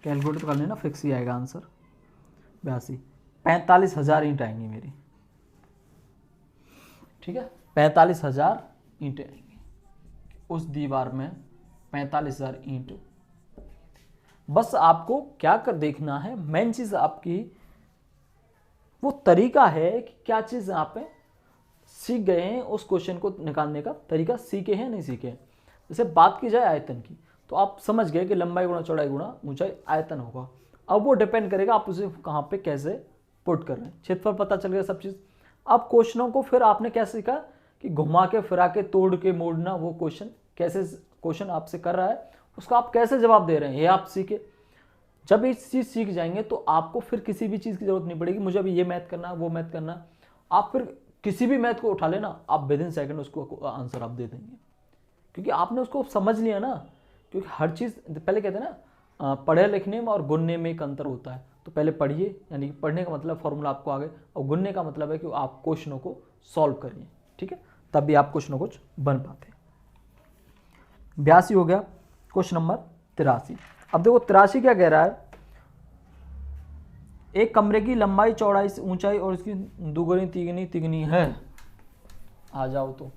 कैलकुलेट कर लेना, फिक्स ही आएगा आंसर 82। 45,000 ईंट आएंगी मेरी, ठीक है। 45,000 ईंटें आएंगी उस दीवार में, 45,000 ईंट। बस आपको क्या कर देखना है, मेन चीज आपकी वो तरीका है कि क्या चीज आप सीख गए हैं, उस क्वेश्चन को निकालने का तरीका सीखे हैं नहीं सीखे हैं। जैसे बात की जाए आयतन की, तो आप समझ गए कि लंबाई गुणा चौड़ाई गुणा ऊंचाई आयतन होगा। अब वो डिपेंड करेगा आप उसे कहाँ पे कैसे पुट कर रहे हैं। क्षेत्रफल पता चल गया सब चीज़। अब क्वेश्चनों को फिर आपने क्या सीखा कि घुमा के फिरा के तोड़ के मोड़ना, वो क्वेश्चन कैसे क्वेश्चन आपसे कर रहा है उसका आप कैसे जवाब दे रहे हैं, ये आप सीखे। जब ये चीज़ सीख जाएंगे तो आपको फिर किसी भी चीज़ की जरूरत नहीं पड़ेगी, मुझे अभी ये मैथ करना वो मैथ करना। आप फिर किसी भी मैथ को उठा लेना, आप विद इन सेकंड उसको आंसर आप दे देंगे, क्योंकि आपने उसको समझ लिया ना। क्योंकि हर चीज़ पहले कहते हैं ना, पढ़े लिखने में और गुनने में एक अंतर होता है। तो पहले पढ़िए, यानी कि पढ़ने का मतलब फॉर्मूला आपको आ गए, और गुनने का मतलब है कि आप क्वेश्चनों को सॉल्व करिए, ठीक है, तब भी आप कुछ ना कुछ बन पाते। 82 हो गया। Question number 83। अब देखो 83 क्या कह रहा है, एक कमरे की लंबाई चौड़ाई से ऊंचाई और इसकी दुगनी तिगनी तिगनी है। आ जाओ तो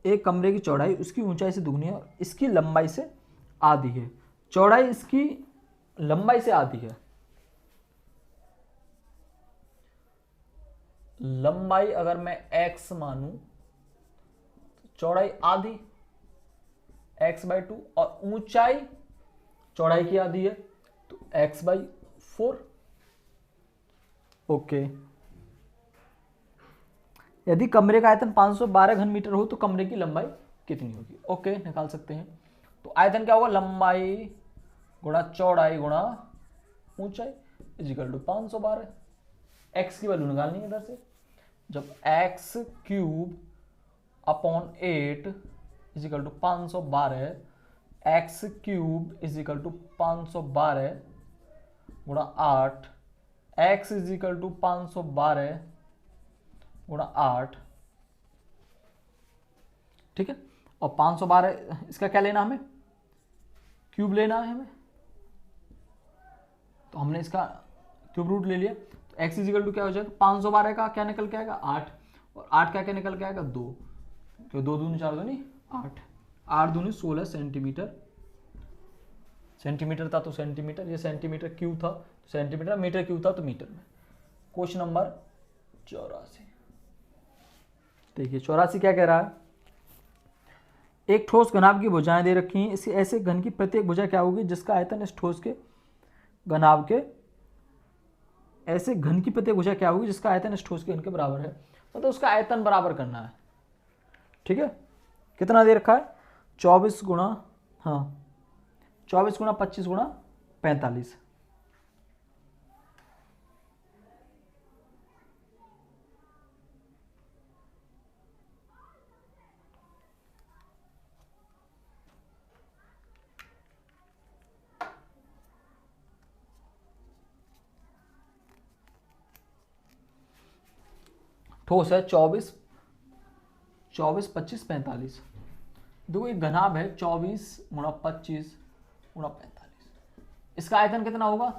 एक कमरे की चौड़ाई उसकी ऊंचाई से दुगनी है और इसकी लंबाई से आधी है। चौड़ाई इसकी लंबाई से आधी है। लंबाई अगर मैं x मानूं तो चौड़ाई आधी x/2, और ऊंचाई चौड़ाई की आधी है तो x/4। ओके। यदि कमरे का आयतन 512 घन मीटर हो तो कमरे की लंबाई कितनी होगी। ओके, निकाल सकते हैं। तो आयतन क्या होगा, लंबाई गुणा चौड़ाई गुणा ऊंचाई इजिकल टू 512। एक्स की वैल्यू निकालनी है इधर से, जब x cube upon 8 is equal to 512, x cube is equal to 512 गुणा 8, एक्स इजिकल टू 512 गुणा 8, ठीक है। और 512 इसका क्या लेना, हमें क्यूब लेना है हमें, तो हमने इसका क्यूब रूट ले लिया। तो x इजिकल टू क्या हो जाएगा, 512 का क्या निकल के आएगा 8, और 8 का क्या निकल के आएगा 2, तो 2 दूनी 4 दूनी 8, 8 दूनी 16 सेंटीमीटर। सेंटीमीटर था तो सेंटीमीटर, ये सेंटीमीटर क्यूब था तो सेंटीमीटर, मीटर क्यूब था तो मीटर में। क्वेश्चन नंबर 84 देखिए। 84 क्या कह रहा है, एक ठोस घनाभ की भुजाएं दे रखी हैं, इसी ऐसे घन की प्रत्येक भुजा क्या होगी जिसका आयतन इस ठोस के घनाभ के, ऐसे घन की प्रत्येक भुजा क्या होगी जिसका आयतन इस ठोस के घन के बराबर है। मतलब उसका आयतन बराबर करना है, ठीक है। कितना दे रखा है, 24 गुणा 25 गुणा 45। ठोस है 24, 25, 45। देखो एक घनाभ है 24 गुणा 25 गुणा 45। इसका आयतन कितना होगा,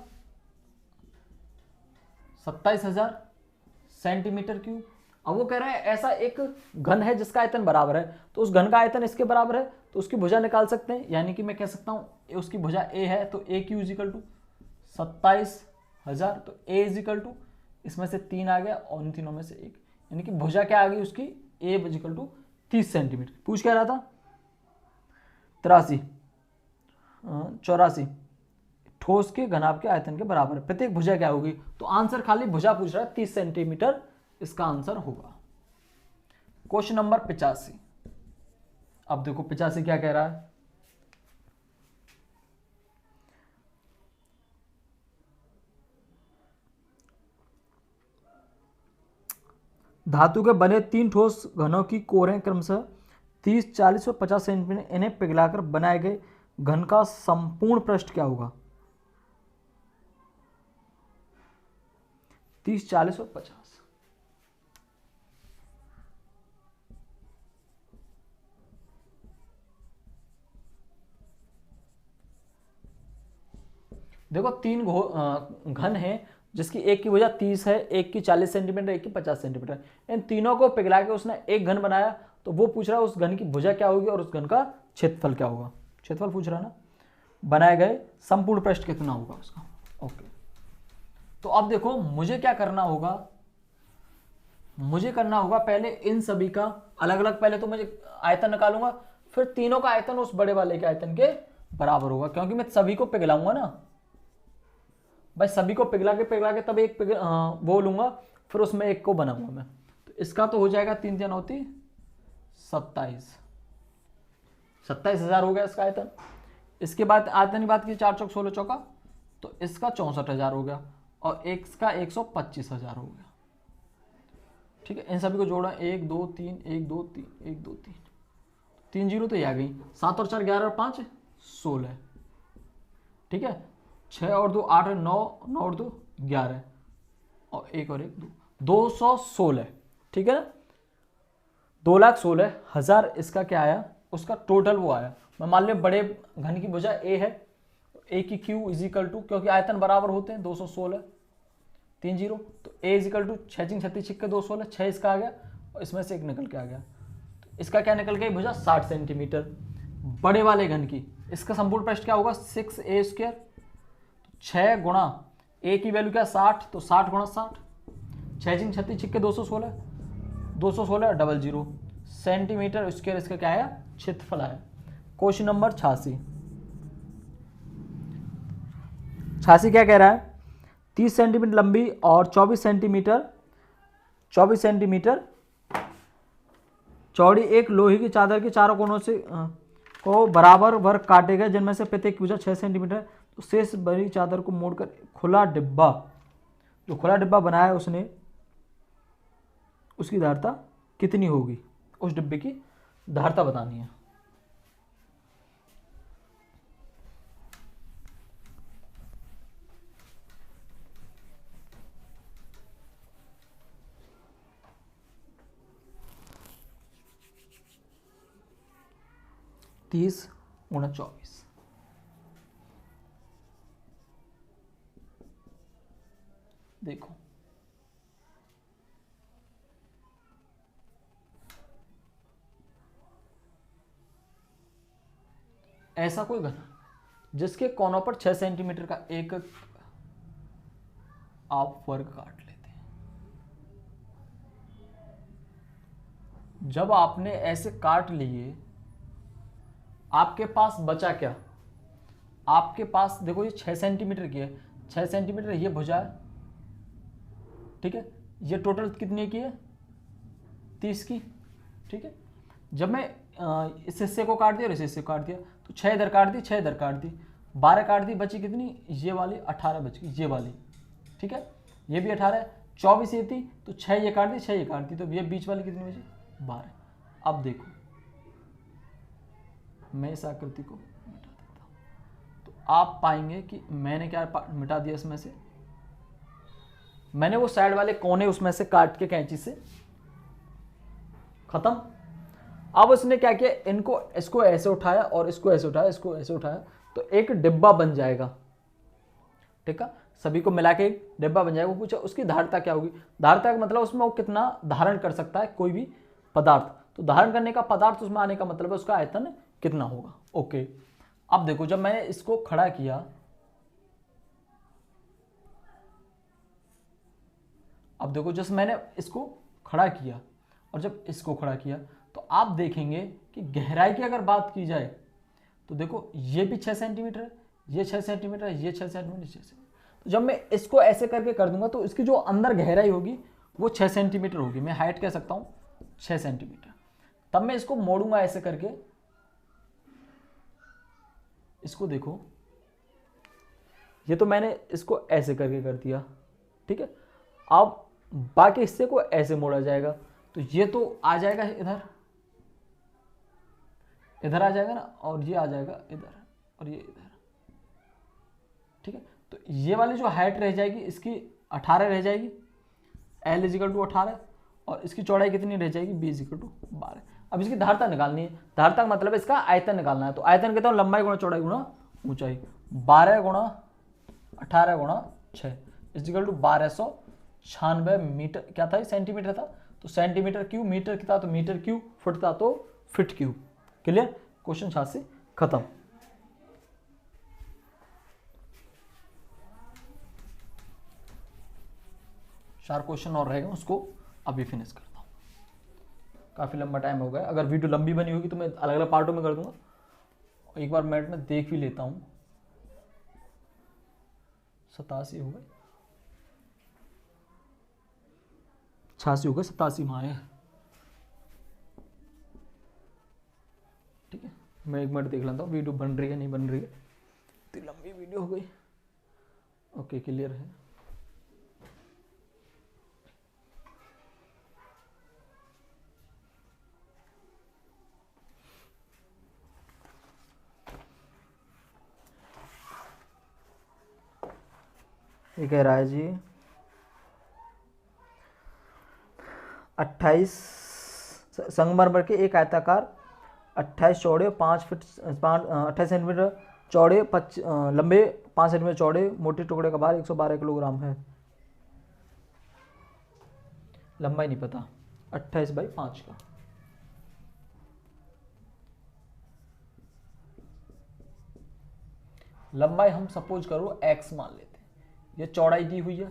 27,000 सेंटीमीटर क्यूब। अब वो कह रहा है ऐसा एक घन है जिसका आयतन बराबर है, तो उस घन का आयतन इसके बराबर है तो उसकी भुजा निकाल सकते हैं। यानी कि मैं कह सकता हूं उसकी भुजा ए है तो ए क्यू इजिकल टू 27,000, तो ए इजिकल टू इसमें से 3 आ गया और इन तीनों में से 1, यानी कि भुजा क्या आ गई उसकी ए इजिकल टू 30 सेंटीमीटर। पूछ क्या रहा था, 84 ठोस के घनाभ के आयतन के बराबर है, प्रत्येक भुजा क्या होगी। तो आंसर खाली भुजा पूछ रहा है, 30 सेंटीमीटर इसका आंसर होगा। Question number 85। अब देखो 85 क्या कह रहा है, धातु के बने 3 ठोस घनों की कोरें क्रमशः 30, 40 और 50 सेंटीमीटर इन्हें पिघलाकर बनाए गए घन का संपूर्ण पृष्ठ क्या होगा? 30, 40 और 50। देखो तीन घन है जिसकी एक की भुजा 30 है, एक की 40 सेंटीमीटर, एक की 50 सेंटीमीटर। इन तीनों को पिघला के उसने एक घन बनाया, तो वो पूछ रहा है उस घन की भुजा क्या होगी और उस घन का क्षेत्रफल क्या होगा। क्षेत्रफल पूछ रहा है ना। बनाए गए संपूर्ण पृष्ठ कितना होगा उसका। ओके, तो अब देखो मुझे क्या करना होगा, मुझे करना होगा पहले इन सभी का अलग अलग, पहले तो मुझे आयतन निकालूंगा, फिर तीनों का आयतन उस बड़े वाले के आयतन के बराबर होगा, क्योंकि मैं सभी को पिघलाऊंगा ना भाई, सभी को पिघला के तब एक वो लूंगा, फिर उसमें एक को बनाऊंगा मैं। तो इसका तो हो जाएगा 3 3 होती 27,000 हो गया इसका आयतन। इसके बाद आयतन की बात की 4 चौक 16 चौका, तो इसका 64,000 हो गया और एक का 125,000 हो गया। ठीक है, इन सभी को जोड़ा 1 2 3 1 2 3 1 2 3 3 जीरो तो ये आ गई। 7 और 4 11 और 5 16। ठीक है, 6 और 2 8 और 9 9 और 2 11 और 1 और 1 2 216। ठीक है ना, 2,16,000 इसका क्या आया, उसका टोटल वो आया। मैं मान लिया बड़े घन की भुजा ए है, ए की क्यू इज इक्वल टू, क्योंकि आयतन बराबर होते हैं 216 3 जीरो, तो ए इज इक्वल टू 6 6 36 छिक्के 216, 6 इसका आ गया और इसमें से एक निकल के आ गया। तो इसका क्या निकल गई भुजा 60 सेंटीमीटर बड़े वाले घन की। इसका संपूर्ण पृष्ठ क्या होगा 6a²। 6 गुणा ए की वैल्यू क्या 60, तो 60 गुणा 60, 6 6 36 छिक्के 216 216 00 सेंटीमीटर स्क्वायर इसका क्या आया क्षेत्रफल आया। क्वेश्चन नंबर 86 क्या कह रहा है, 30 सेंटीमीटर लंबी और 24 सेंटीमीटर चौड़ी एक लोहे की चादर के चारों कोनों से को बराबर वर्ग काटे गए, जिनमें से प्रत्येक की भुजा 6 सेंटीमीटर। तो शेष बड़ी चादर को मोड़कर खुला डिब्बा, जो खुला डिब्बा बनाया है उसने, उसकी धारता कितनी होगी, उस डिब्बे की धारता बतानी है। तीस गुणा 24, देखो ऐसा कोई घन जिसके कोनों पर 6 सेंटीमीटर का एक आप वर्ग काट लेते हैं। जब आपने ऐसे काट लिए, आपके पास बचा क्या, आपके पास देखो ये 6 सेंटीमीटर की है, 6 सेंटीमीटर ये भुजा है। ठीक है, ये टोटल कितने की है 30 की। ठीक है, जब मैं इस हिस्से को काट दिया और इस हिस्से को काट दिया, तो 6 इधर काट दी 6 इधर काट दी, 12 काट दी, बची कितनी ये वाली 18 बच गई ये वाली। ठीक है, ये भी 18 है, 24 ये थी, तो 6 ये काट दी 6 ये काट दी, तो ये बीच वाली कितनी बची 12। अब देखो मैं इस आकृति को मिटा देता हूँ, तो आप पाएंगे कि मैंने क्या मिटा दिया, इसमें से मैंने वो साइड वाले कोने उसमें से काट के कैंची से खत्म। अब उसने क्या किया, इनको इसको ऐसे उठाया और इसको ऐसे उठाया, इसको ऐसे उठाया, तो एक डिब्बा बन जाएगा। ठीक है, सभी को मिला के एक डिब्बा बन जाएगा। वो पूछा उसकी धारता क्या होगी, धारता का मतलब उसमें वो कितना धारण कर सकता है कोई भी पदार्थ, तो धारण करने का पदार्थ उसमें आने का मतलब है उसका आयतन कितना होगा। ओके, अब देखो जब मैंने इसको खड़ा किया, अब देखो जैसे मैंने इसको खड़ा किया और जब इसको खड़ा किया, तो आप देखेंगे कि गहराई की अगर बात की जाए, तो देखो ये भी 6 सेंटीमीटर है, ये 6 सेंटीमीटर है, ये 6 सेंटीमीटर 6 सेंटीमीटर। तो जब मैं इसको ऐसे करके कर दूंगा, तो इसकी जो अंदर गहराई होगी वो 6 सेंटीमीटर होगी। मैं हाइट कह सकता हूँ 6 सेंटीमीटर। तब मैं इसको मोड़ूंगा ऐसे करके, इसको देखो, ये तो मैंने इसको ऐसे करके कर दिया। ठीक है, अब बाकी हिस्से को ऐसे मोड़ा जाएगा, तो ये तो आ जाएगा इधर, इधर आ जाएगा ना, और ये आ जाएगा इधर, और ये इधर, ठीक है। तो ये वाली जो हाइट रह जाएगी इसकी 18 रह जाएगी, L इजिकल टू 18, और इसकी चौड़ाई कितनी रह जाएगी, B इजिकल टू 12। अब इसकी धारता निकालनी है, धारता का मतलब इसका आयतन निकालना है। तो आयतन कहता हूँ लंबाई गुणा चौड़ाई गुणा ऊंचाई, 12 गुणा 18 गुणा 6 इजिकल टू 1296 मीटर, क्या था, सेंटीमीटर था, तो सेंटीमीटर क्यूब, मीटर कितना तो मीटर क्यूब, फुट था तो फिट क्यूब। क्लियर, क्वेश्चन 86 खत्म। चार क्वेश्चन और रहेगा, उसको अभी फिनिश करता हूँ, काफ़ी लंबा टाइम हो गया। अगर वीडियो लंबी बनी होगी तो मैं अलग अलग पार्टों में कर दूंगा, एक बार मैट में देख भी लेता हूँ। 87 हो गए, 86 हो गए, 87 में आए, ठीक है। मैं एक मिनट देख लेता हूँ वीडियो बन रही है नहीं बन रही है, तो लंबी वीडियो हो गई। ओके, क्लियर है। ये कह रहा है जी 28 संगमरमर के एक आयताकार 28 चौड़े 5 फीट 28 सेंटीमीटर चौड़े लंबे 5 सेंटीमीटर चौड़े मोटे टुकड़े का भार 112 किलोग्राम है। लंबाई नहीं पता, 28/5 का। लंबाई हम सपोज करो x मान लेते हैं, ये चौड़ाई दी हुई है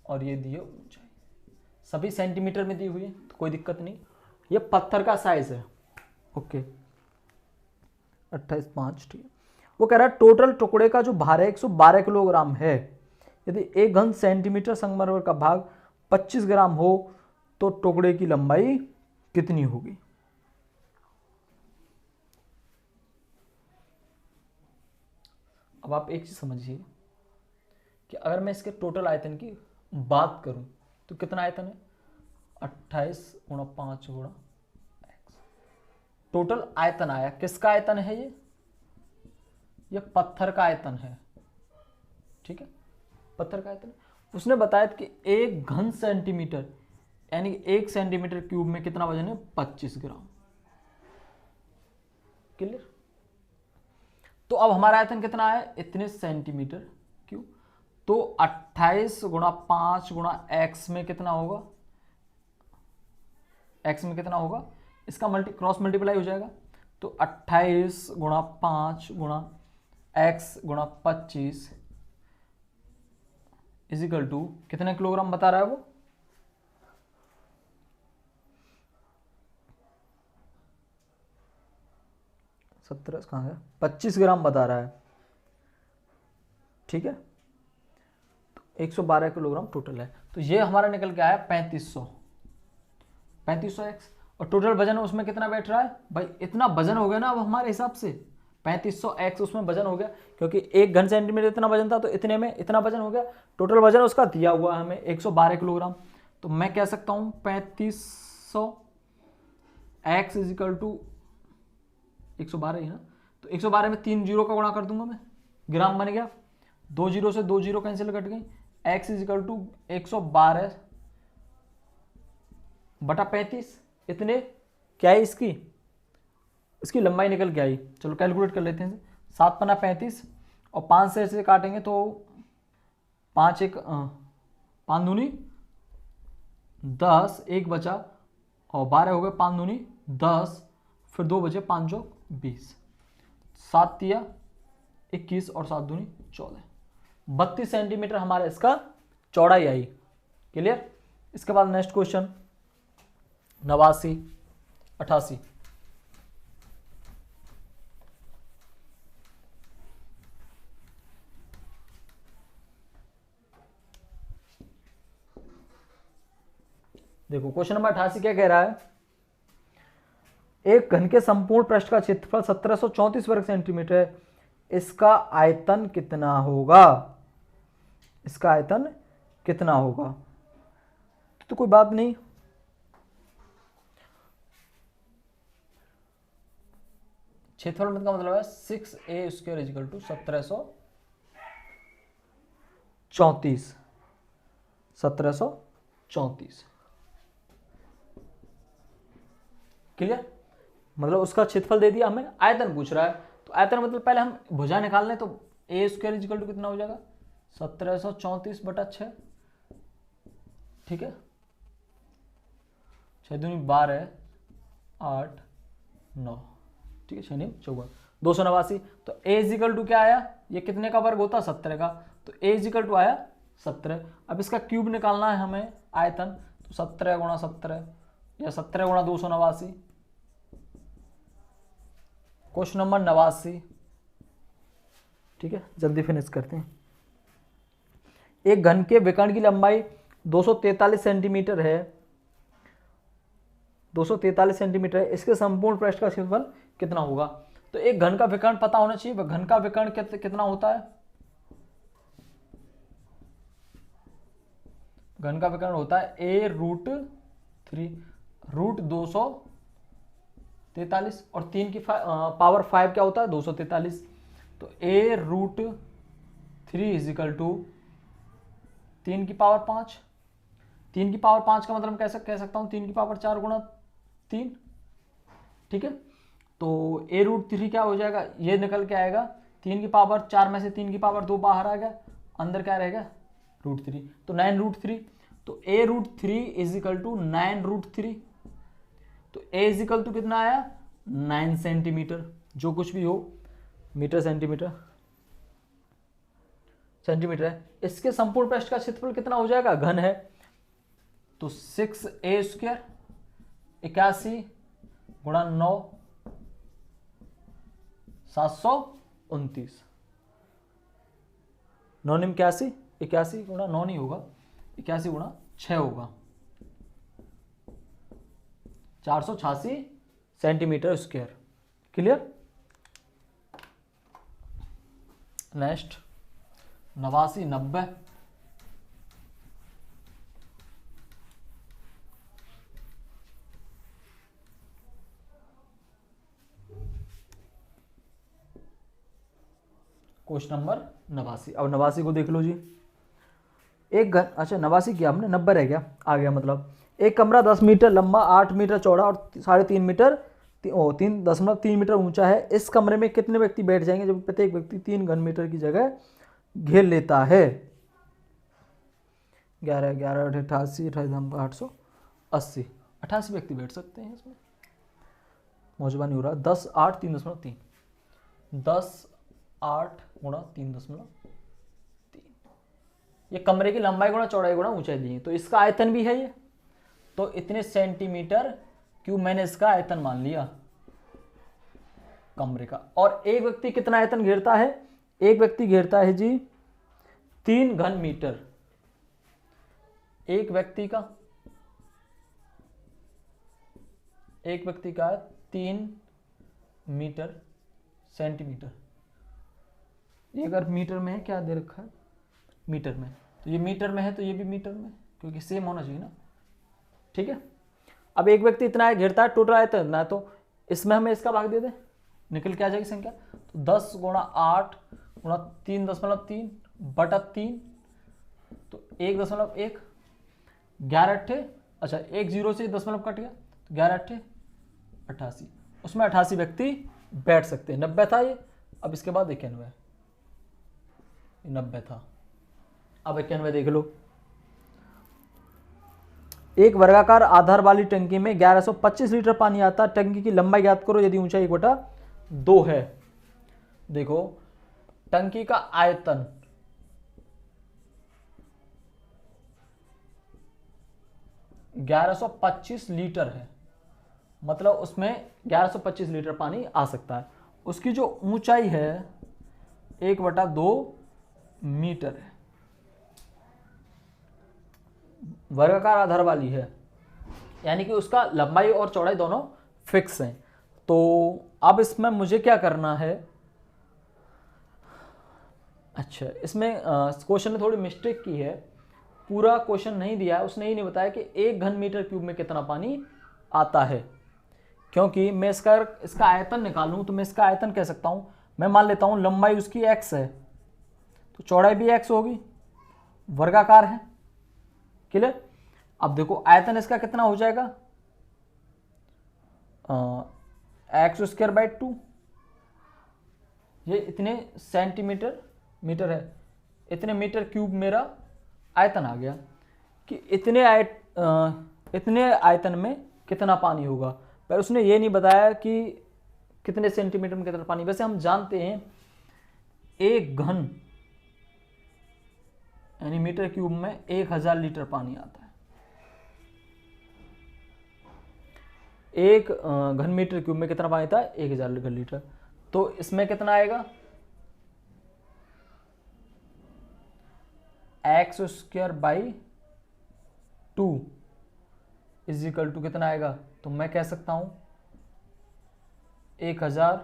और ये दी है ऊंचाई, सभी सेंटीमीटर में दी हुई है तो कोई दिक्कत नहीं। ये पत्थर का साइज है, ओके, 28/5, ठीक है। वो कह रहा है टोटल टुकड़े का जो भार है 112 किलोग्राम है। यदि 1 घन सेंटीमीटर संगमरमर का भाग 25 ग्राम हो तो टुकड़े की लंबाई कितनी होगी। अब आप एक चीज समझिए कि अगर मैं इसके टोटल आयतन की बात करूं तो कितना आयतन है, 28 गुणा 5 गुणा x। टोटल आयतन आया, किसका आयतन है ये पत्थर का आयतन है, ठीक है, पत्थर का आयतन। उसने बताया कि 1 घन सेंटीमीटर यानी 1 सेंटीमीटर क्यूब में कितना वजन है, 25 ग्राम। क्लियर। तो अब हमारा आयतन कितना है, इतने सेंटीमीटर क्यूब। तो 28 गुणा 5 गुणा x में कितना होगा, x में कितना होगा, इसका क्रॉस मल्टीप्लाई हो जाएगा। तो 28 गुणा 5 गुणा x गुणा 25 इजिकल टू कितने किलोग्राम बता रहा है वो, 17 कहाँ है, 25 ग्राम बता रहा है, ठीक है। तो 112 किलोग्राम टोटल है। तो ये हमारा निकल के आया 3500 एक्स, और टोटल वजन उसमें कितना बैठ रहा है भाई, इतना वजन हो गया ना अब हमारे हिसाब से 3500 एक्स उसमें वजन हो गया, क्योंकि 1 घन सेंटीमीटर इतना वजन था तो इतने में इतना वजन हो गया। टोटल वजन उसका दिया हुआ है हमें 112 किलोग्राम। तो मैं कह सकता हूँ 3500 एक्स इजिकल टू 112 ही ना, तो 112 में 3 जीरो का गुणा कर दूंगा मैं, ग्राम बन गया, 2 जीरो से 2 जीरो कैंसिल कट गई, x इजिकल टू 112 बटा 35, इतने क्या है इसकी लंबाई निकल के आई। चलो कैलकुलेट कर लेते हैं, 7 पन्ना 35 और 5 से काटेंगे तो 5 दूनी 10, 1 बचा और 12 हो गए, 5 दूनी 10, फिर 2 बचे, 5 जो 20, 7 तिया 21 और 7 दूनी 14, 32 सेंटीमीटर हमारा इसका चौड़ाई आई। क्लियर। इसके बाद नेक्स्ट क्वेश्चन 89 88। देखो क्वेश्चन नंबर 88 क्या कह रहा है, एक घन के संपूर्ण पृष्ठ का क्षेत्रफल 1734 वर्ग सेंटीमीटर है, इसका आयतन कितना होगा, इसका आयतन कितना होगा। तो कोई बात नहीं, क्षेत्रफल का मतलब है 6a² इजिकल टू 1734 क्लियर। मतलब उसका क्षेत्रफल दे दिया, हमें आयतन पूछ रहा है, तो आयतन मतलब पहले हम भुजा निकाल लें, तो a² इजिकल टू कितना हो जाएगा 1734/6, ठीक है, 6 दूनी 12, 8 9, ठीक है, 6 9 14, 289। तो a इजिकल टू क्या आया, ये कितने का वर्ग होता 17 का, तो a इजिकल टू आया 17। अब इसका क्यूब निकालना है हमें आयतन, तो 17 गुणा 17 या 17 गुणा 289। क्वेश्चन नंबर 89, ठीक है, जल्दी फिनिश करते हैं। एक घन के विकर्ण की लंबाई 243 सेंटीमीटर है, 243 सेंटीमीटर है, इसके संपूर्ण पृष्ठ का क्षेत्रफल कितना होगा। तो एक घन का विकर्ण पता होना चाहिए, घन का विकर्ण कितना होता है, घन का विकर्ण होता है a√3 √243 और 3 की पावर 5 क्या होता है 243, तो a√3 इजिकल टू 3 की पावर 5, 3 की पावर 5 का मतलब कैसे कह सकता हूँ 3 की पावर 4 गुणा 3, ठीक है। तो a√3 क्या हो जाएगा, ये निकल के आएगा 3 की पावर 4 में से 3 की पावर 2 बाहर आ गया, अंदर क्या रहेगा √3, तो 9√3, तो a√3 इजिकल टू 9√3, तो a इजिकल टू कितना आया 9 सेंटीमीटर, जो कुछ भी हो मीटर सेंटीमीटर है। इसके संपूर्ण पृष्ठ का क्षेत्रफल कितना हो जाएगा, घन है, तो 6a² 81 गुणा 9 729, 9 निम 81 गुणा 9 नहीं होगा, 81 गुणा 6 होगा, 486 centimetre square, clear. Next 89 90, question number 89। अब 89 को देख लो जी। एक घन, अच्छा 89 किया हमने, 90 रह गया, आ गया मतलब एक कमरा 10 मीटर लंबा, 8 मीटर चौड़ा और 3.5 मीटर 3.3 मीटर ऊंचा है। इस कमरे में कितने व्यक्ति बैठ जाएंगे जब प्रत्येक व्यक्ति 3 घन मीटर की जगह घेर लेता है। 11 11 88 880 88 व्यक्ति बैठ सकते हैं इसमें, मौजूदा नहीं हो रहा। 10 8 3.3 10 8 गुणा 3.3, ये कमरे की लंबाई गुणा चौड़ाई गुणा ऊंचाई दी है, तो इसका आयतन भी है ये, तो इतने सेंटीमीटर क्यूब मैंने इसका आयतन मान लिया कमरे का। और एक व्यक्ति कितना आयतन घेरता है, एक व्यक्ति घेरता है जी 3 घन मीटर, एक व्यक्ति का 3 मीटर सेंटीमीटर, ये अगर मीटर में है, क्या दे रखा है मीटर में, तो ये मीटर में है तो ये भी मीटर में, क्योंकि सेम होना चाहिए ना, ठीक है। अब एक व्यक्ति इतना घेरता है, टोटल आयतन इतना है, तो इसमें हमें इसका भाग दे दे, निकल के आ जाएगी संख्या। तो 10 गुणा 8 गुणा 3.3 बटा 3, तो 1.1 11 अट्ठे, अच्छा 1 0 से दशमलव कट गया, तो 11 अट्ठे 88, उसमें 88 व्यक्ति बैठ सकते हैं। 90 था ये, अब इसके बाद 91, 90 था, अब 91 देख लो। एक वर्गाकार आधार वाली टंकी में 1125 लीटर पानी आता है, टंकी की लंबाई ज्ञात करो यदि ऊंचाई 1/2 है। देखो टंकी का आयतन 1125 लीटर है, मतलब उसमें 1125 लीटर पानी आ सकता है। उसकी जो ऊंचाई है 1/2 मीटर है, वर्गाकार आधार वाली है, यानी कि उसका लंबाई और चौड़ाई दोनों फिक्स हैं। तो अब इसमें मुझे क्या करना है, अच्छा इसमें क्वेश्चन में थोड़ी मिस्टेक की है, पूरा क्वेश्चन नहीं दिया है, उसने ही नहीं बताया कि 1 घन मीटर क्यूब में कितना पानी आता है। क्योंकि मैं इसका आयतन निकालूं तो मैं इसका आयतन कह सकता हूं, मैं मान लेता हूं लंबाई उसकी x है तो चौड़ाई भी x होगी, वर्गाकार है। क्लियर। अब देखो आयतन इसका कितना हो जाएगा, एक्स स्क्वायर बाई 2, ये इतने सेंटीमीटर मीटर है, इतने मीटर क्यूब मेरा आयतन आ गया कि इतने आयतन में कितना पानी होगा। पर उसने ये नहीं बताया कि कितने सेंटीमीटर में कितना पानी। वैसे हम जानते हैं एक घन यानी मीटर क्यूब में 1000 लीटर पानी आता है। एक घन मीटर क्यूब में कितना पानी था, 1000 लीटर। तो इसमें कितना आएगा, x square by 2 is equal to कितना आएगा, तो मैं कह सकता हूं 1000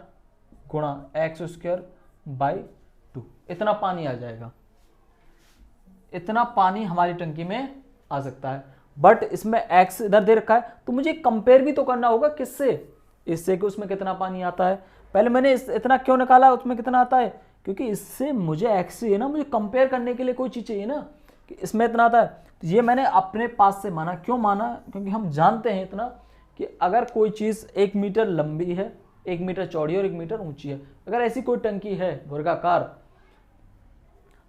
गुणा एक्स स्क्वायर बाई 2, इतना पानी आ जाएगा। इतना पानी हमारी टंकी में आ सकता है। बट इसमें x इधर दे रखा है तो मुझे कंपेयर भी तो करना होगा किससे, इससे कि उसमें कितना पानी आता है। पहले मैंने इतना क्यों निकाला उसमें कितना आता है, क्योंकि इससे मुझे x है ना, मुझे कंपेयर करने के लिए कोई चीज़ चाहिए ना कि इसमें इतना आता है। तो ये मैंने अपने पास से माना। क्यों माना, क्योंकि हम जानते हैं इतना कि अगर कोई चीज़ 1 मीटर लंबी है, 1 मीटर चौड़ी और 1 मीटर ऊंची है, अगर ऐसी कोई टंकी है वर्गाकार,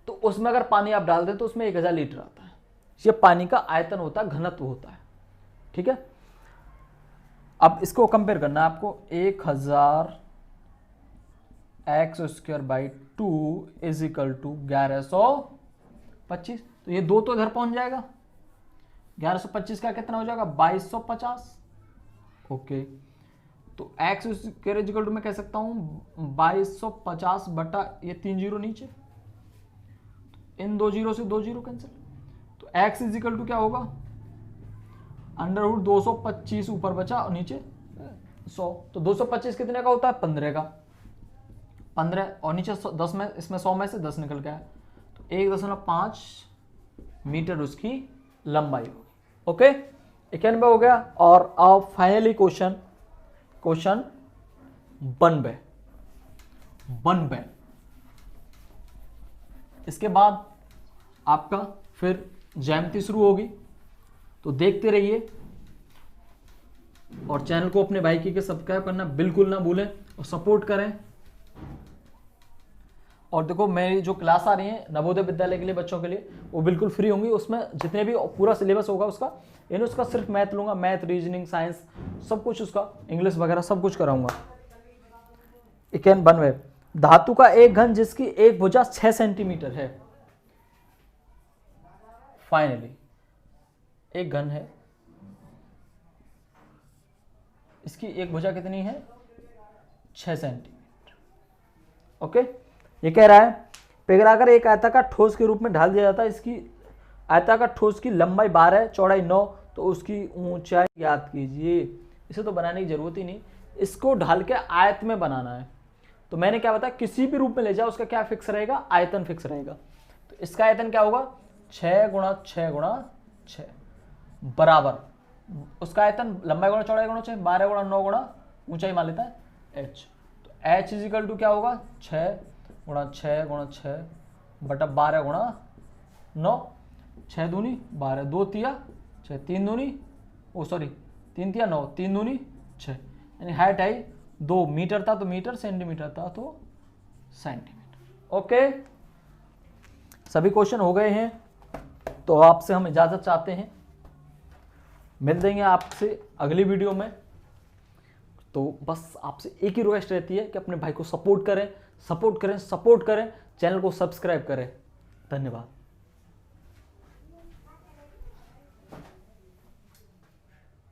तो उसमें अगर पानी आप डाल दें तो उसमें 1000 लीटर आता है। ये पानी का आयतन होता है, घनत्व होता है। ठीक है। अब इसको कंपेयर करना है आपको, 1000 x square by 2 is equal to 1125। तो ये 2 तो इधर पहुंच जाएगा, 1125 का कितना हो जाएगा, 2250। ओके, तो x square is equal to मैं कह सकता हूं 2250 बटा ये 3 जीरो नीचे, इन 2 जीरो से 2 जीरो कैंसिल। तो x इज इक्वल टू क्या होगा, अंडर रूट 225 ऊपर बचा और नीचे 100। तो 225 कितने का होता है, 15 का, 15 और नीचे 10 में, इसमें 100 में से 10 निकल गया। तो 1.5 मीटर उसकी लंबाई होगी। ओके, 91 हो गया। और अब फाइनली क्वेश्चन 92। इसके बाद आपका फिर ज्यामिति शुरू होगी, तो देखते रहिए और चैनल को अपने भाई के सब्सक्राइब करना बिल्कुल ना भूलें और सपोर्ट करें। और देखो मेरी जो क्लास आ रही है नवोदय विद्यालय के लिए बच्चों के लिए, वो बिल्कुल फ्री होंगी। उसमें जितने भी पूरा सिलेबस होगा उसका, यानी उसका सिर्फ मैथ लूंगा, मैथ, रीजनिंग, साइंस, सब कुछ उसका, इंग्लिश वगैरह सब कुछ कराऊंगा। 91 धातु का एक घन जिसकी एक भुजा 6 सेंटीमीटर है। फाइनली एक घन है, इसकी एक भुजा कितनी है, 6 सेंटीमीटर। ओके, ये कह रहा है पिघलाकर एक आयताकार ठोस के रूप में ढाल दिया जाता है। इसकी आयताकार ठोस की लंबाई 12 चौड़ाई 9, तो उसकी ऊंचाई याद कीजिए। इसे तो बनाने की जरूरत ही नहीं, इसको ढाल के आयत में बनाना है। तो मैंने क्या बताया, किसी भी रूप में ले जाओ उसका क्या फिक्स रहेगा, आयतन फिक्स रहेगा। तो इसका आयतन क्या होगा, 6 गुणा 6 गुणा 6 बराबर उसका आयतन लंबाई गुणा चौड़ाई गुणा 6, 12 गुणा 9 गुणा ऊंचाई मान लेता है h। तो h इज इक्वल टू क्या होगा, 6 गुणा 6 गुणा 6 बटा 12 गुणा 9, 6 दूनी 12, 2 तिया 6, 3 दूनी 3 तिया 9, 3 दूनी 6, यानी हाइट आई 2 मीटर था तो मीटर, सेंटीमीटर था तो सेंटीमीटर। ओके, सभी क्वेश्चन हो गए हैं। तो आपसे हम इजाज़त चाहते हैं, मिल देंगे आपसे अगली वीडियो में। तो बस आपसे एक ही रिक्वेस्ट रहती है कि अपने भाई को सपोर्ट करें, चैनल को सब्सक्राइब करें। धन्यवाद।